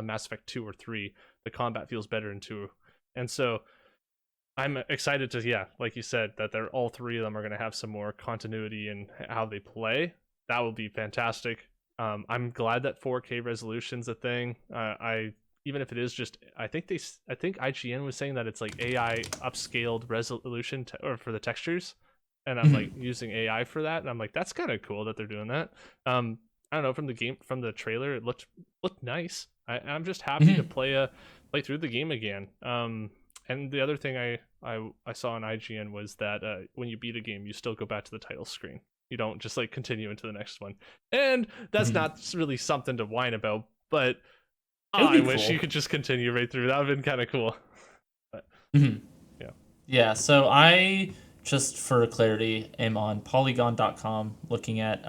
Mass Effect 2 or 3. The combat feels better in 2. And so I'm excited to, yeah, like you said, that they're all three of them are going to have some more continuity in how they play. That will be fantastic. I'm glad that 4K resolution's a thing. Even if it is just, I think IGN was saying that it's like AI upscaled resolution or for the textures, and I'm like using AI for that, and I'm like, that's kind of cool that they're doing that. I don't know, from the trailer, it looked nice. I'm just happy to play through the game again. And the other thing I saw on IGN was that when you beat a game, you still go back to the title screen. You don't just like continue into the next one. And that's not really something to whine about, but I wish you could just continue right through. That would have been kind of cool. But, yeah. Yeah, so I, just for clarity, am on Polygon.com looking at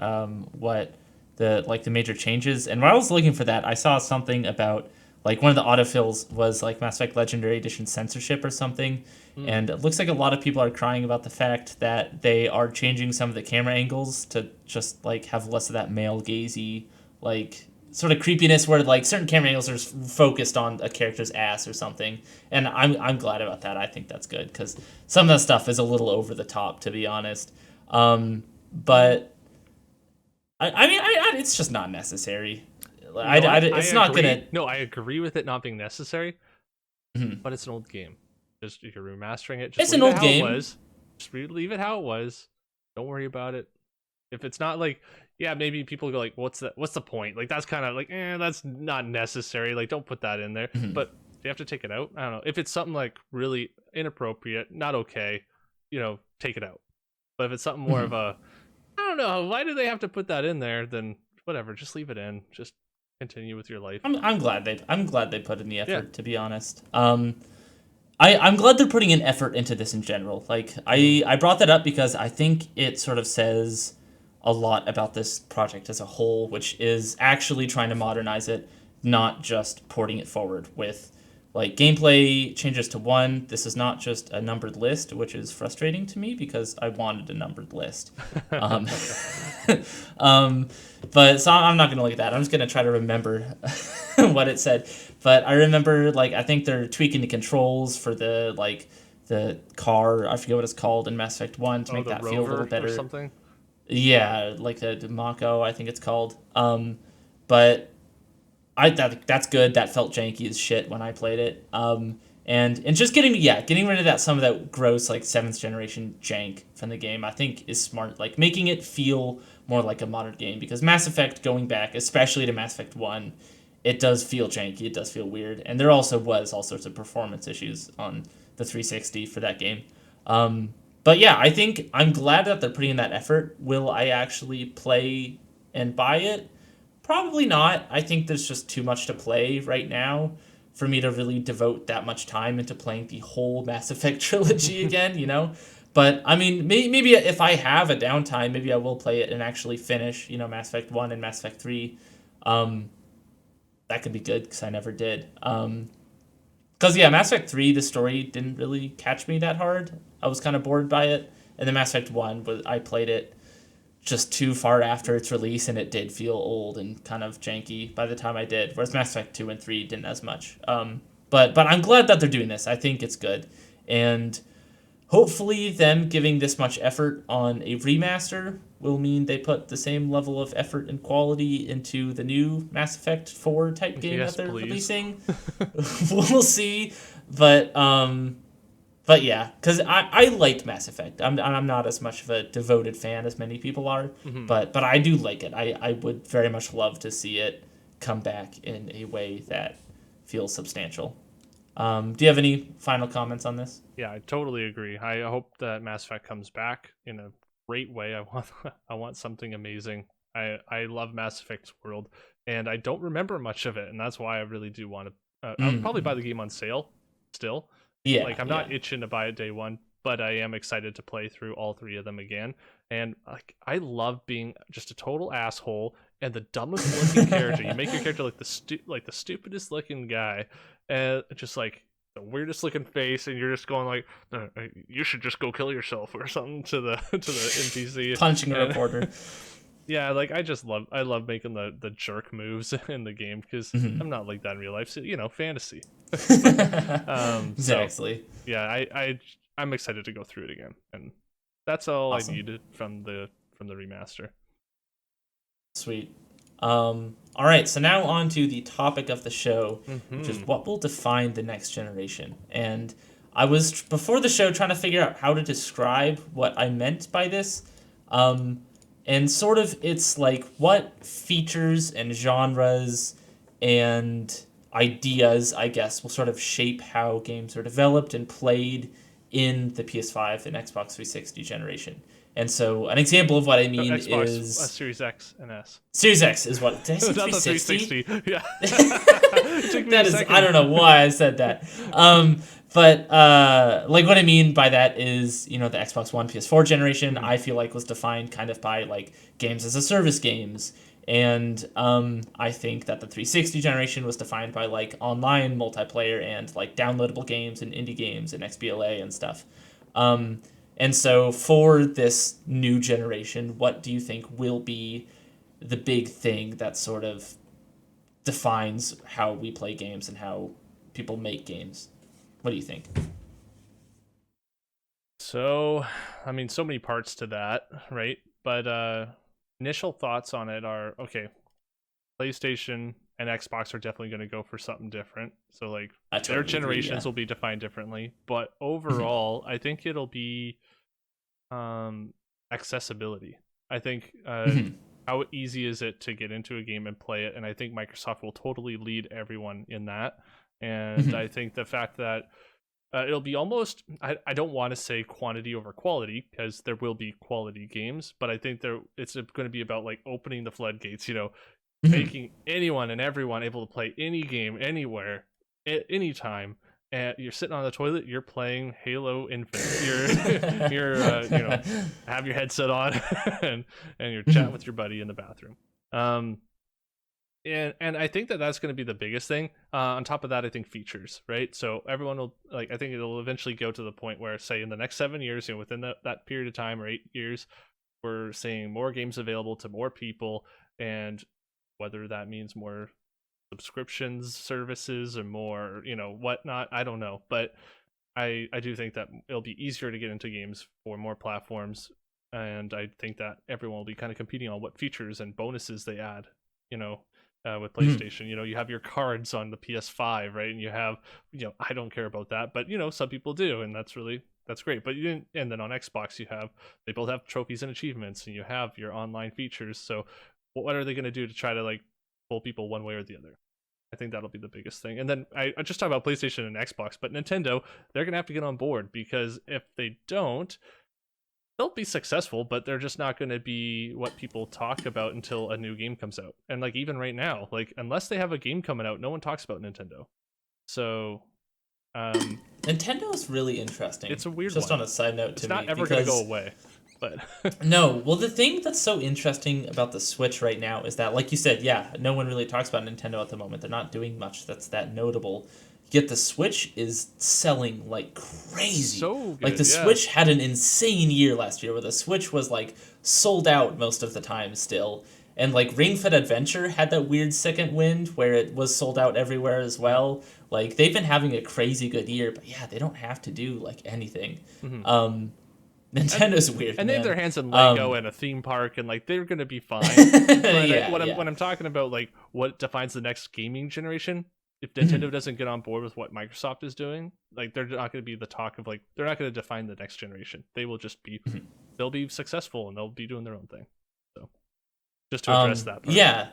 what the major changes. And while I was looking for that, I saw something about like one of the autofills was like Mass Effect Legendary Edition censorship or something. And it looks like a lot of people are crying about the fact that they are changing some of the camera angles to just like have less of that male gazy like sort of creepiness where like certain camera angles are focused on a character's ass or something, and I'm glad about that. I think that's good because some of that stuff is a little over the top, to be honest. But I mean, it's just not necessary. It's not agree. gonna. No, I agree with it not being necessary, Mhm. but it's an old game. Just you're remastering it. Just It's an leave it old how game. it was. Just leave it how it was. Don't worry about it. If it's not like, yeah, maybe people go like, what's the point? Like that's kind of like, that's not necessary. Like don't put that in there. Mhm. But they have to take it out. I don't know. If it's something like really inappropriate, not okay, take it out. But if it's something more of Mhm. a, I don't know, why do they have to put that in there? Then whatever, just leave it in. Just continue with your life. I'm glad they put in the effort. Yeah. To be honest. I'm glad they're putting an effort into this in general. Like I brought that up because I think it sort of says a lot about this project as a whole, which is actually trying to modernize it, not just porting it forward with like gameplay changes to 1. This is not just a numbered list, which is frustrating to me because I wanted a numbered list. Um, but so I'm not gonna look at that. I'm just gonna try to remember what it said. But I remember like I think they're tweaking the controls for the car. I forget what it's called in Mass Effect 1 to make the that feel a little Rover better. or something. Yeah, like the Mako, I think it's called. But that's good. That felt janky as shit when I played it. And just getting rid of some of that gross like 7th generation jank from the game, I think is smart. Like making it feel more like a modern game because Mass Effect going back, especially to Mass Effect 1, it does feel janky. It does feel weird, and there also was all sorts of performance issues on the 360 for that game. But yeah, I think I'm glad that they're putting in that effort. Will I actually play and buy it? Probably not. I think there's just too much to play right now for me to really devote that much time into playing the whole Mass Effect trilogy again, you know? But, I mean, maybe if I have a downtime, maybe I will play it and actually finish, Mass Effect 1 and Mass Effect 3. That could be good, because I never did. Because, yeah, Mass Effect 3, the story didn't really catch me that hard. I was kind of bored by it. And then Mass Effect 1, I played it just too far after its release, and it did feel old and kind of janky by the time I did. Whereas Mass Effect 2 and 3 didn't as much. But I'm glad that they're doing this. I think it's good, and hopefully them giving this much effort on a remaster will mean they put the same level of effort and quality into the new Mass Effect 4 type game Yes, that they're please. releasing. We'll see, but yeah, because I liked Mass Effect. I'm not as much of a devoted fan as many people are, but I do like it. I would very much love to see it come back in a way that feels substantial. Do you have any final comments on this? Yeah, I totally agree. I hope that Mass Effect comes back in a great way. I want something amazing. I love Mass Effect's world, and I don't remember much of it, and that's why I really do want to. I would probably buy the game on sale still. Yeah, Like I'm yeah. not itching to buy it day one, but I am excited to play through all 3 of them again. And like I love being just a total asshole and the dumbest looking character. You make your character like the stupidest looking guy, and just like the weirdest looking face, and you're just going like, "You should just go kill yourself" or something to the NPC. Punching a And- reporter. yeah, like I love making the jerk moves in the game because I'm not like that in real life. So fantasy. Exactly. Yeah, I'm excited to go through it again, and that's all Awesome. I needed from the remaster. Sweet. All right, so now on to the topic of the show, which is Mhm. what will define the next generation. And I was before the show trying to figure out how to describe what I meant by this. And sort of it's like what features and genres and ideas, I guess, will sort of shape how games are developed and played in the PS5 and Xbox 360 generation. And so an example of what I mean Xbox is Series X and S. Series X is what did I say Not the 360? 360. Yeah. It took me That a is second. I don't know why I said that. But like what I mean by that is, the Xbox One, PS4 generation, I feel like was defined kind of by like games as a service games. And I think that the 360 generation was defined by like online multiplayer and like downloadable games and indie games and XBLA and stuff. And so for this new generation, what do you think will be the big thing that sort of defines how we play games and how people make games. What do you think? So, I mean, so many parts to that, right? But initial thoughts on it are okay. PlayStation and Xbox are definitely going to go for something different. So, like, I their totally agree, generations yeah. will be defined differently. But overall, I think it'll be accessibility. I think Mhm. how easy is it to get into a game and play it, and I think Microsoft will totally lead everyone in that. And Mhm. I think the fact that it'll be almost, I don't want to say quantity over quality, because there will be quality games, but I think it's going to be about like opening the floodgates, Mhm. making anyone and everyone able to play any game anywhere at any time. And you're sitting on the toilet, you're playing Halo Infinite. You're have your headset on and you're chatting Mhm. with your buddy in the bathroom. Um, and I think that that's going to be the biggest thing. On top of that, I think features, right? So everyone will like. I think it'll eventually go to the point where, say, in the next 7 years, within that period of time or 8 years, we're seeing more games available to more people, and whether that means more subscriptions, services, or more, whatnot, I don't know. But I do think that it'll be easier to get into games for more platforms, and I think that everyone will be kind of competing on what features and bonuses they add. You know, with Mhm. PlayStation, you have your cards on the PS5, right? And you have, I don't care about that, but some people do, and that's great. But you didn't, and then on Xbox, they both have trophies and achievements, and you have your online features. So, what are they going to do to try to like pull people one way or the other? I think that'll be the biggest thing. And then I just talk about PlayStation and Xbox, but Nintendo, they're gonna have to get on board, because if they don't, they'll be successful, but they're just not gonna be what people talk about until a new game comes out. And like even right now, like unless they have a game coming out, no one talks about Nintendo. So Nintendo is really interesting. it's a weird Just one. on a side note It's to not me, ever gonna go because away. But no, well, the thing that's so interesting about the Switch right now is that, like you said, yeah, no one really talks about Nintendo at the moment. They're not doing much that's that notable. Yet the Switch is selling like crazy. so Like the good, yeah. Switch had an insane year last year where the Switch was like sold out most of the time still. And like Ring Fit Adventure had that weird second wind where it was sold out everywhere as well. Like they've been having a crazy good year, but yeah, they don't have to do like anything. Mm-hmm. Um, and Nintendo's weird, and they have their man. hands in Lego Um, and a theme park, and like they're gonna be fine. But yeah, when yeah. I'm talking about like what defines the next gaming generation, if Mhm. Nintendo doesn't get on board with what Microsoft is doing, like they're not gonna be the talk of like they're not gonna define the next generation. They will just be Mhm. they'll be successful and they'll be doing their own thing. So just to address that part. Yeah.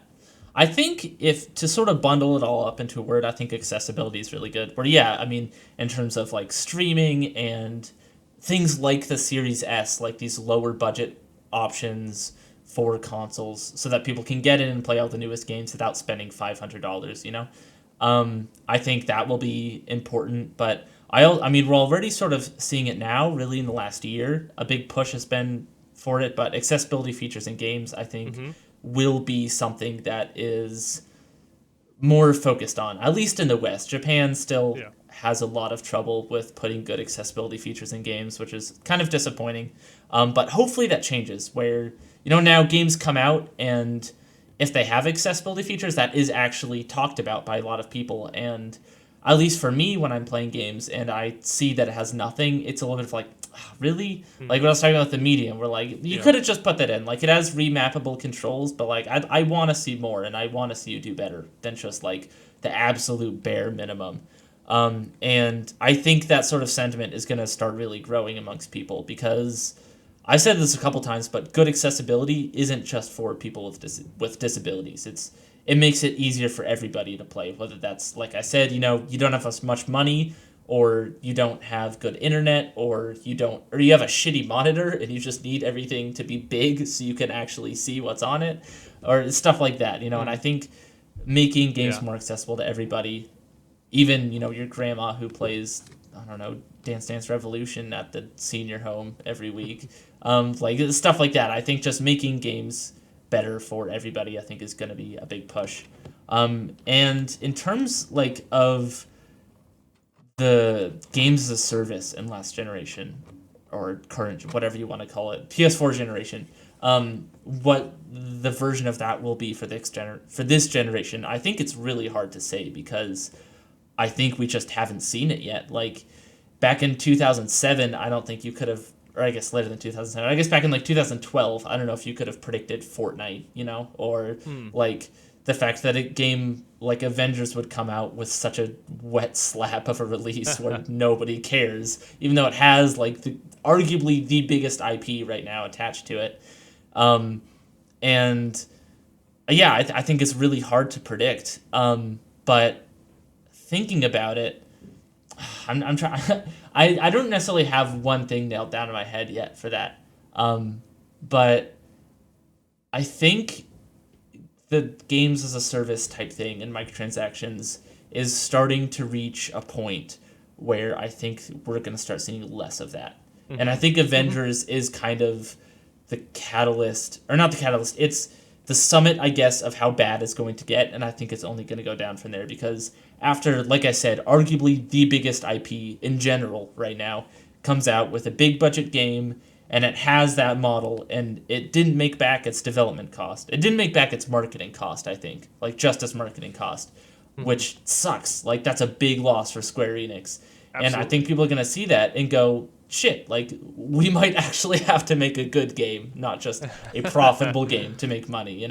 I think if to sort of bundle it all up into a word, I think accessibility is really good. Where yeah, I mean, in terms of like streaming and things like the Series S, like these lower budget options for consoles, so that people can get in and play all the newest games without spending $500. I think that will be important. But I mean, we're already sort of seeing it now. Really, in the last year, a big push has been for it. But accessibility features in games, I think, Mm-hmm. will be something that is more focused on, at least in the West. Japan still Yeah. has a lot of trouble with putting good accessibility features in games, which is kind of disappointing. But hopefully that changes, where now games come out, and if they have accessibility features, that is actually talked about by a lot of people. And at least for me, when I'm playing games and I see that it has nothing, it's a little bit of like, "Ah, really?" Mm. Like when I was talking about the medium, we're like, you Yeah. could have just put that in. Like it has remappable controls, but like I want to see more, and I want to see you do better than just like the absolute bare minimum. And I think that sort of sentiment is going to start really growing amongst people, because I've said this a couple times, but good accessibility isn't just for people with disabilities. It makes it easier for everybody to play, whether that's, like I said, you don't have as much money, or you don't have good internet, or you have a shitty monitor and you just need everything to be big so you can actually see what's on it, or stuff like that. And I Mm. think making games Yeah. more accessible to everybody, even your grandma who plays, I don't know, Dance Dance Revolution at the senior home every week, like stuff like that. I think just making games better for everybody, I think, is going to be a big push. And in terms like of the games as a service in last generation, or current, whatever you want to call it, PS4 generation, What the version of that will be for this generation, I think it's really hard to say because I think we just haven't seen it yet. Like back in 2007, I don't think you could have, or I guess later than 2007. I guess back in like 2012, I don't know if you could have predicted Fortnite, or like the fact that a game like Avengers would come out with such a wet slap of a release where nobody cares, even though it has like arguably the biggest IP right now attached to it. And yeah, I think it's really hard to predict. But thinking about it, I'm trying. I don't necessarily have one thing nailed down in my head yet for that. But I think the games as a service type thing and microtransactions is starting to reach a point where I think we're going to start seeing less of that. Mm-hmm. And I think Avengers is kind of the catalyst, or not the catalyst, it's the summit, I guess, of how bad it's going to get. And I think it's only going to go down from there because after, like I said, arguably the biggest IP in general right now comes out with a big budget game, and it has that model, and it didn't make back its development cost. It didn't make back its marketing cost, I think, like just its marketing cost, which sucks. Like that's a big loss for Square Enix. Absolutely. And I think people are going to see that and go, shit, like we might actually have to make a good game, not just a profitable game to make money,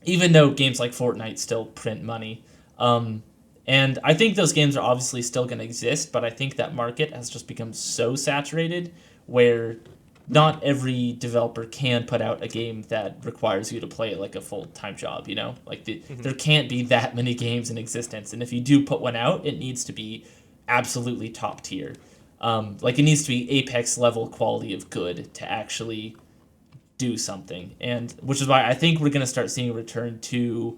even though games like Fortnite still print money. And I think those games are obviously still going to exist, but I think that market has just become so saturated where not every developer can put out a game that requires you to play it like a full-time job, Like there can't be that many games in existence, and if you do put one out, it needs to be absolutely top tier. Like it needs to be Apex level quality of good to actually do something, and which is why I think we're going to start seeing a return to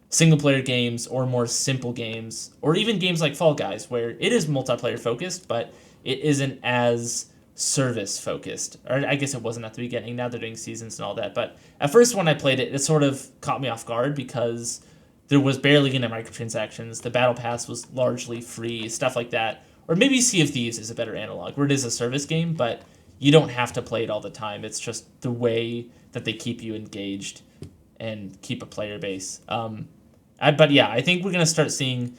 single-player games or more simple games, or even games like Fall Guys, where it is multiplayer-focused, but it isn't as service-focused. Or I guess it wasn't at the beginning. Now they're doing seasons and all that. But at first when I played it, it sort of caught me off guard because there was barely any microtransactions. The Battle Pass was largely free, stuff like that. Or maybe Sea of Thieves is a better analog, where it is a service game, but you don't have to play it all the time. It's just the way that they keep you engaged and keep a player base. But yeah, I think we're going to start seeing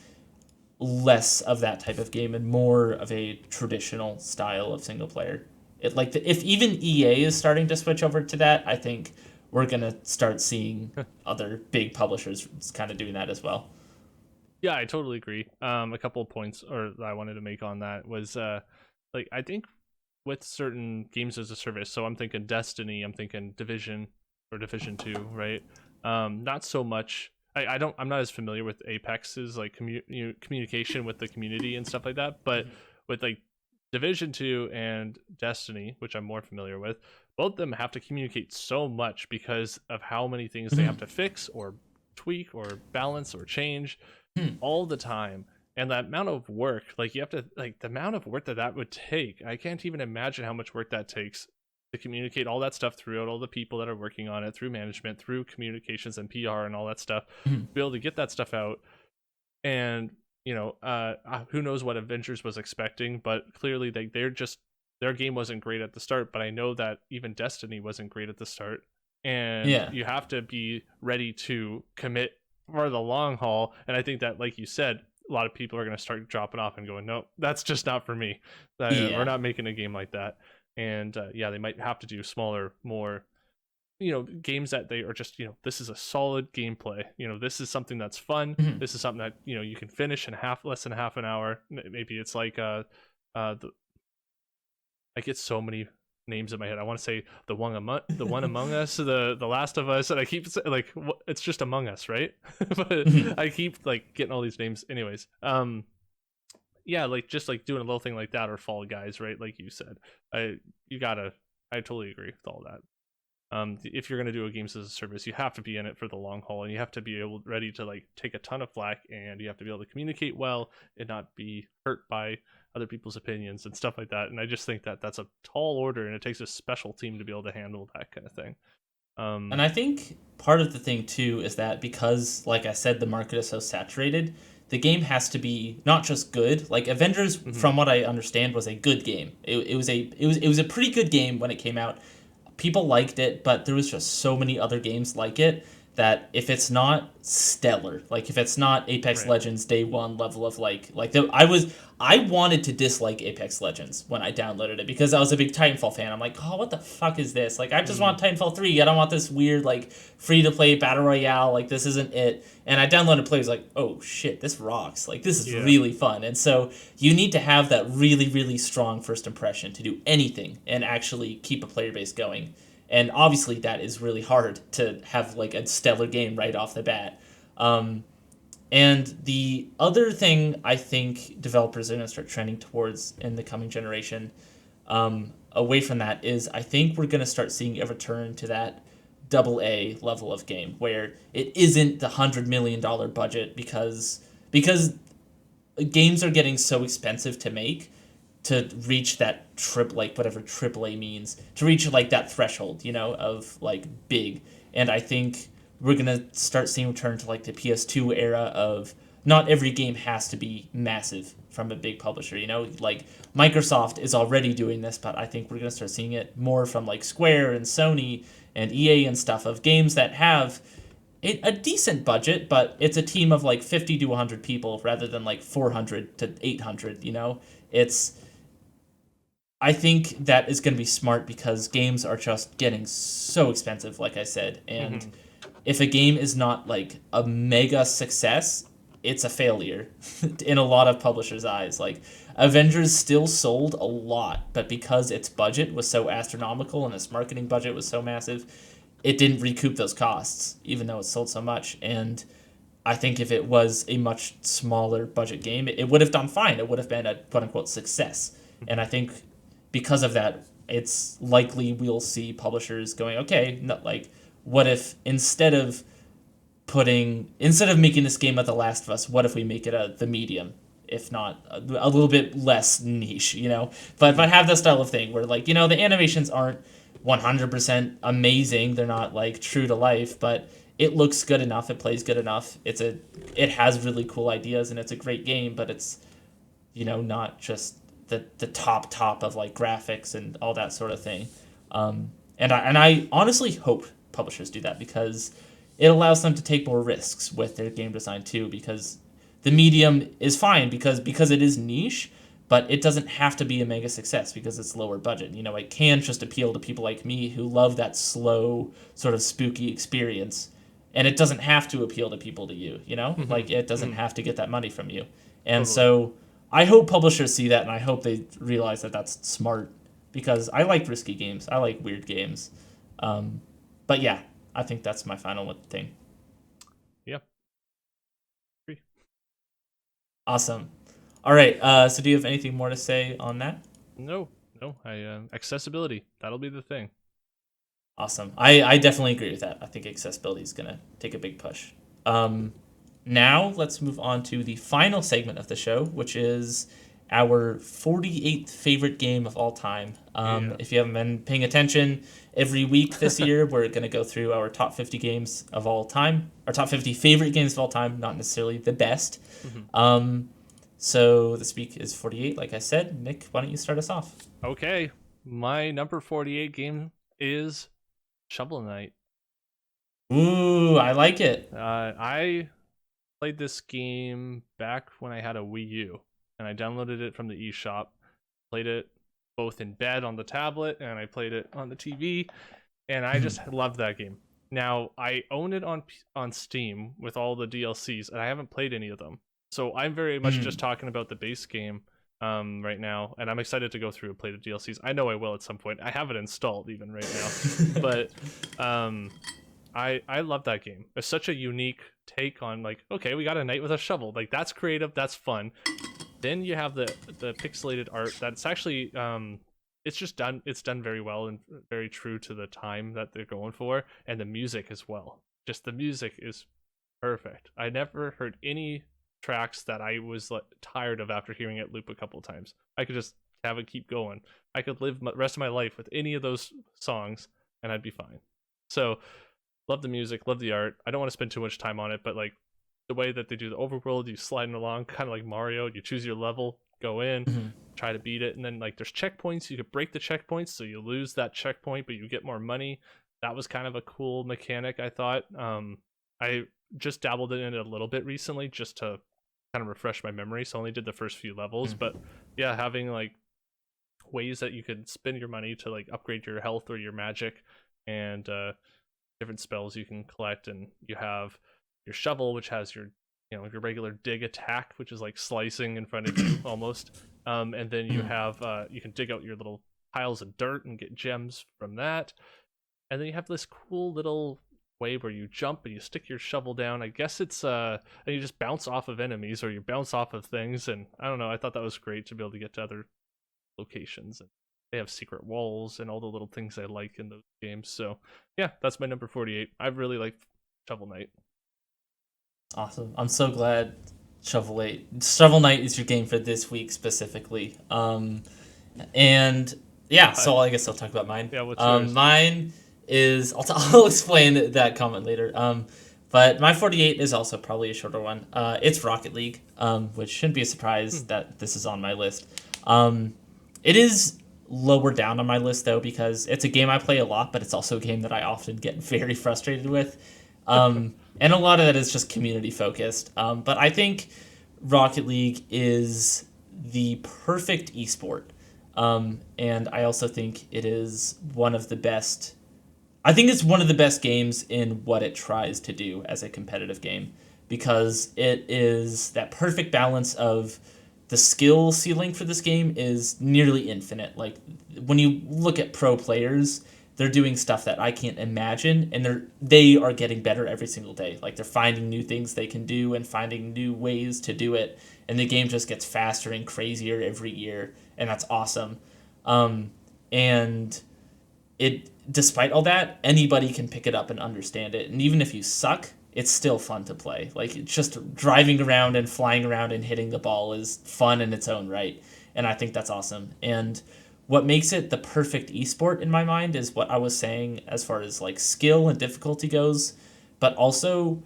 less of that type of game and more of a traditional style of single player. If even EA is starting to switch over to that, I think we're going to start seeing other big publishers kind of doing that as well. Yeah, I totally agree. A couple of points that I wanted to make on that was I think with certain games as a service, so I'm thinking Destiny, I'm thinking Division or Division 2, right? Not so much. I'm not as familiar with Apex's like communication with the community and stuff like that, but with like Division 2 and Destiny, which I'm more familiar with, both of them have to communicate so much because of how many things they have to fix or tweak or balance or change all the time. And that amount of work, like you have to, like the amount of work that would take, I can't even imagine how much work that takes to communicate all that stuff throughout all the people that are working on it, through management, through communications and PR and all that stuff, be able to get that stuff out. And who knows what Avengers was expecting, but clearly their game wasn't great at the start. But I know that even Destiny wasn't great at the start, and you have to be ready to commit for the long haul. And I think that, like you said, a lot of people are going to start dropping off and going, no, that's just not for me. We're not making a game like that. And they might have to do smaller, more, games that they are just, this is a solid gameplay. This is something that's fun. This is something that, you can finish in less than half an hour. Maybe it's like, I get so many names in my head. I want to say the one Among Us, the Last of Us, and I keep saying, like, it's just Among Us, right? But I keep like getting all these names. Anyways, like just like doing a little thing like that, or Fall Guys, right? Like you said, I totally agree with all that. If you're going to do a games as a service, you have to be in it for the long haul, and you have to be ready to like take a ton of flack, and you have to be able to communicate well and not be hurt by other people's opinions and stuff like that. And I just think that that's a tall order, and it takes a special team to be able to handle that kind of thing. And I think part of the thing too is that because, like I said, the market is so saturated, the game has to be not just good. Like Avengers, from what I understand, was a good game. It was a pretty good game when it came out. people liked it, but there was just so many other games like it that if it's not stellar, like if it's not Apex Right. Legends day one level of I wanted to dislike Apex Legends when I downloaded it because I was a big Titanfall fan. I'm like, oh, what the fuck is this? Like, I just want Titanfall 3. I don't want this weird like free to play battle royale. Like, this isn't it. And I downloaded play. Was like, oh shit, this rocks. Like, this is Yeah. really fun. And so you need to have that really really strong first impression to do anything and actually keep a player base going. And obviously that is really hard to have like a stellar game right off the bat. And the other thing I think developers are going to start trending towards in the coming generation, away from that, is I think we're going to start seeing a return to that double A level of game where it isn't the $100 million budget because games are getting so expensive to make to reach that whatever triple A means, to reach like that threshold, of like big. And I think we're gonna start seeing return to like the PS2 era of not every game has to be massive from a big publisher, like Microsoft is already doing this, but I think we're gonna start seeing it more from like Square and Sony and EA and stuff, of games that have a decent budget, but it's a team of like 50 to 100 people rather than like 400 to 800, it's I think that is going to be smart because games are just getting so expensive, like I said. And if a game is not like a mega success, it's a failure in a lot of publishers' eyes. Like, Avengers still sold a lot, but because its budget was so astronomical and its marketing budget was so massive, it didn't recoup those costs, even though it sold so much. And I think if it was a much smaller budget game, it would have done fine. It would have been a quote unquote success. And I think because of that, it's likely we'll see publishers going, okay, like, what if instead of making this game of The Last of Us, what if we make it the medium, if not a little bit less niche, but have this style of thing where like, the animations aren't 100% amazing, they're not like true to life, but it looks good enough, it plays good enough, it has really cool ideas, and it's a great game, but it's not just the top of like graphics and all that sort of thing. And I honestly hope publishers do that because it allows them to take more risks with their game design too, because the medium is fine because it is niche, but it doesn't have to be a mega success because it's lower budget. It can just appeal to people like me who love that slow sort of spooky experience, and it doesn't have to appeal to people to you, like it doesn't have to get that money from you. And so I hope publishers see that, and I hope they realize that that's smart, because I like risky games. I like weird games. But yeah, I think that's my final thing. Yeah. Agree. Awesome. All right. So do you have anything more to say on that? No. Accessibility. That'll be the thing. Awesome. I definitely agree with that. I think accessibility is going to take a big push. Now let's move on to the final segment of the show, which is our 48th favorite game of all time. If you haven't been paying attention, every week this year we're going to go through our top 50 games of all time, our top 50 favorite games of all time, not necessarily the best. So this week is 48, like I said. Nick, why don't you start us off? Okay. My number 48 game is Shovel Knight. Ooh, I like it. I played this game back when I had a Wii U, and I downloaded it from the eShop. Played it both in bed on the tablet, and I played it on the TV, and I just loved that game. Now, I own it on Steam with all the DLCs, and I haven't played any of them. So I'm very much just talking about the base game right now, and I'm excited to go through and play the DLCs. I know I will at some point. I have it installed even right now. But I love that game. It's such a unique take on, like, okay, we got a knight with a shovel. Like, that's creative, that's fun. Then you have the pixelated art that's actually it's done very well and very true to the time that they're going for, and the music as well. Just the music is perfect. I never heard any tracks that I was like tired of after hearing it loop a couple times. I could just have it keep going. I could live the rest of my life with any of those songs and I'd be fine. So love the music, love the art. I don't want to spend too much time on it, but like the way that they do the overworld, you sliding along kind of like Mario, you choose your level. go in, Mm-hmm. try to beat it, and then like there's checkpoints. You could break the checkpoints, so you lose that checkpoint, but you get more money. That was kind of a cool mechanic, I thought. I just dabbled in it a little bit recently, just to kind of refresh my memory. So I only did the first few levels, but yeah, having like ways that you could spend your money to like upgrade your health or your magic, and different spells you can collect. And you have your shovel, which has your your regular dig attack, which is like slicing in front of you almost. And then you have you can dig out your little piles of dirt and get gems from that. And then you have this cool little way where you jump and you stick your shovel down. I guess it's and you just bounce off of enemies, or you bounce off of things. And I don't know, I thought that was great to be able to get to other locations. And they have secret walls and all the little things I like in those games. So yeah, that's my number 48. I really like Shovel Knight. Awesome. I'm so glad Shovel Knight is your game for this week specifically. And yeah, so I guess I'll talk about mine. Yeah, what's yours? Mine is I'll explain that comment later. But my 48 is also probably a shorter one. It's Rocket League, which shouldn't be a surprise that this is on my list. It is lower down on my list though, because it's a game I play a lot, but it's also a game that I often get very frustrated with. And a lot of that is just community focused. But I think Rocket League is the perfect esport. And I also think it is one of the best. I think it's one of the best games in what it tries to do as a competitive game, because it is that perfect balance of the skill ceiling for this game is nearly infinite. Like when you look at pro players, they're doing stuff that I can't imagine, and they are getting better every single day. Like they're finding new things they can do and finding new ways to do it, and the game just gets faster and crazier every year, and that's awesome. And despite all that, anybody can pick it up and understand it, and even if you suck, it's still fun to play. Like it's just driving around and flying around and hitting the ball is fun in its own right, and I think that's awesome. And what makes it the perfect esport in my mind is what I was saying as far as like skill and difficulty goes, but also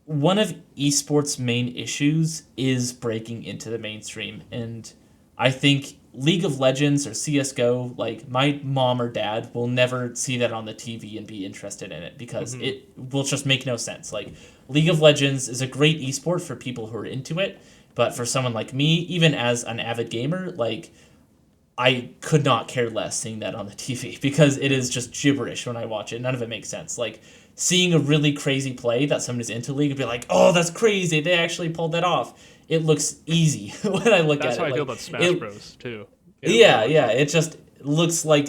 one of esports' main issues is breaking into the mainstream. And I think League of Legends or CS:GO, like my mom or dad will never see that on the TV and be interested in it, because it will just make no sense. Like League of Legends is a great esport for people who are into it, but for someone like me, even as an avid gamer, like I could not care less seeing that on the TV, because it is just gibberish when I watch it. None of it makes sense. Like seeing a really crazy play that someone is into League and be like, "Oh, that's crazy! They actually pulled that off." It looks easy when I look at it. That's how I like, feel about Smash Bros. Too. Yeah. It just looks like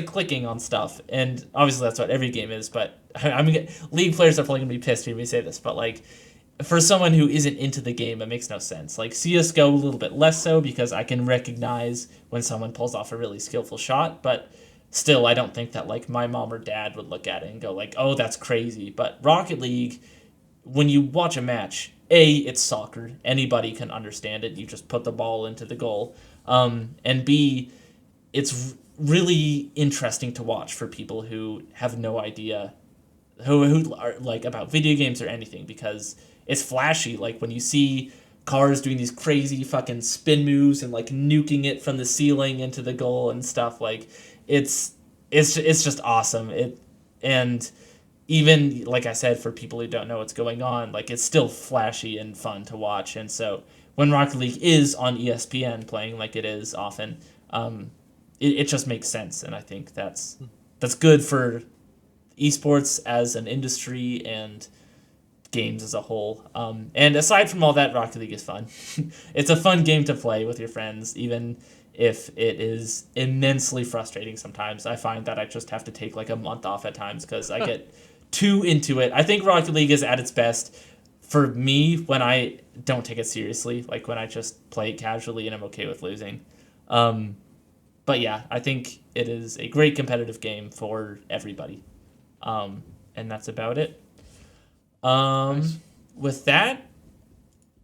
clicking on stuff, and obviously that's what every game is. But I mean, League players are probably gonna be pissed when we say this, but like, for someone who isn't into the game, it makes no sense. Like CS:GO, a little bit less so, because I can recognize when someone pulls off a really skillful shot, but still, I don't think that like my mom or dad would look at it and go like, "Oh, that's crazy." But Rocket League, when you watch a match, it's soccer. Anybody can understand it. You just put the ball into the goal. And B, it's really interesting to watch for people who have no idea who are like about video games or anything, because it's flashy. Like when you see cars doing these crazy fucking spin moves and like nuking it from the ceiling into the goal and stuff, like it's just awesome. And even like I said, for people who don't know what's going on, like it's still flashy and fun to watch. And so when Rocket League is on ESPN playing like it is often, it just makes sense, and I think that's good for esports as an industry and games as a whole. And aside from all that, Rocket League is fun. It's a fun game to play with your friends, even if it is immensely frustrating sometimes. I find that I just have to take like a month off at times because I get too into it. I think Rocket League is at its best for me when I don't take it seriously, like when I just play it casually and I'm okay with losing. But yeah, I think it is a great competitive game for everybody. And that's about it. Nice. With that,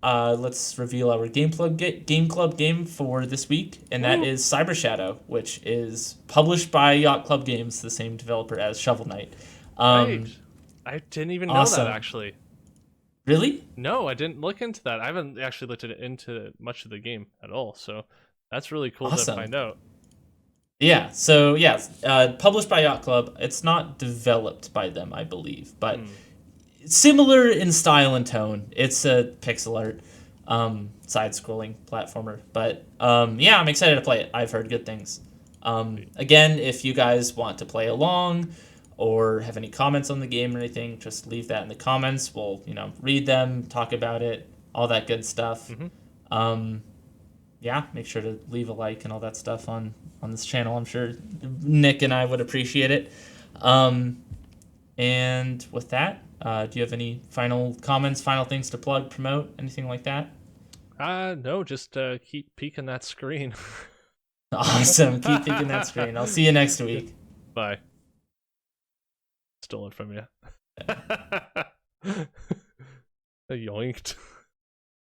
let's reveal our game club game for this week, and that is Cyber Shadow, which is published by Yacht Club Games, the same developer as Shovel Knight. Right. I didn't even know awesome. that, actually. Really? No, I didn't look into that. I haven't actually looked into much of the game at all. So that's really cool to Awesome. find out. Yeah. So yeah, published by Yacht Club. It's not developed by them, I believe, but similar in style and tone. It's a pixel art, side-scrolling platformer. But yeah, I'm excited to play it. I've heard good things. Again, if you guys want to play along or have any comments on the game or anything, just leave that in the comments. We'll, read them, talk about it, all that good stuff. Yeah, make sure to leave a like and all that stuff on this channel. I'm sure Nick and I would appreciate it. And with that, do you have any final comments, final things to plug, promote, anything like that? No, just keep peeking that screen. Awesome. Keep thinking that screen. I'll see you next week. Bye. Stolen from you. Yoinked.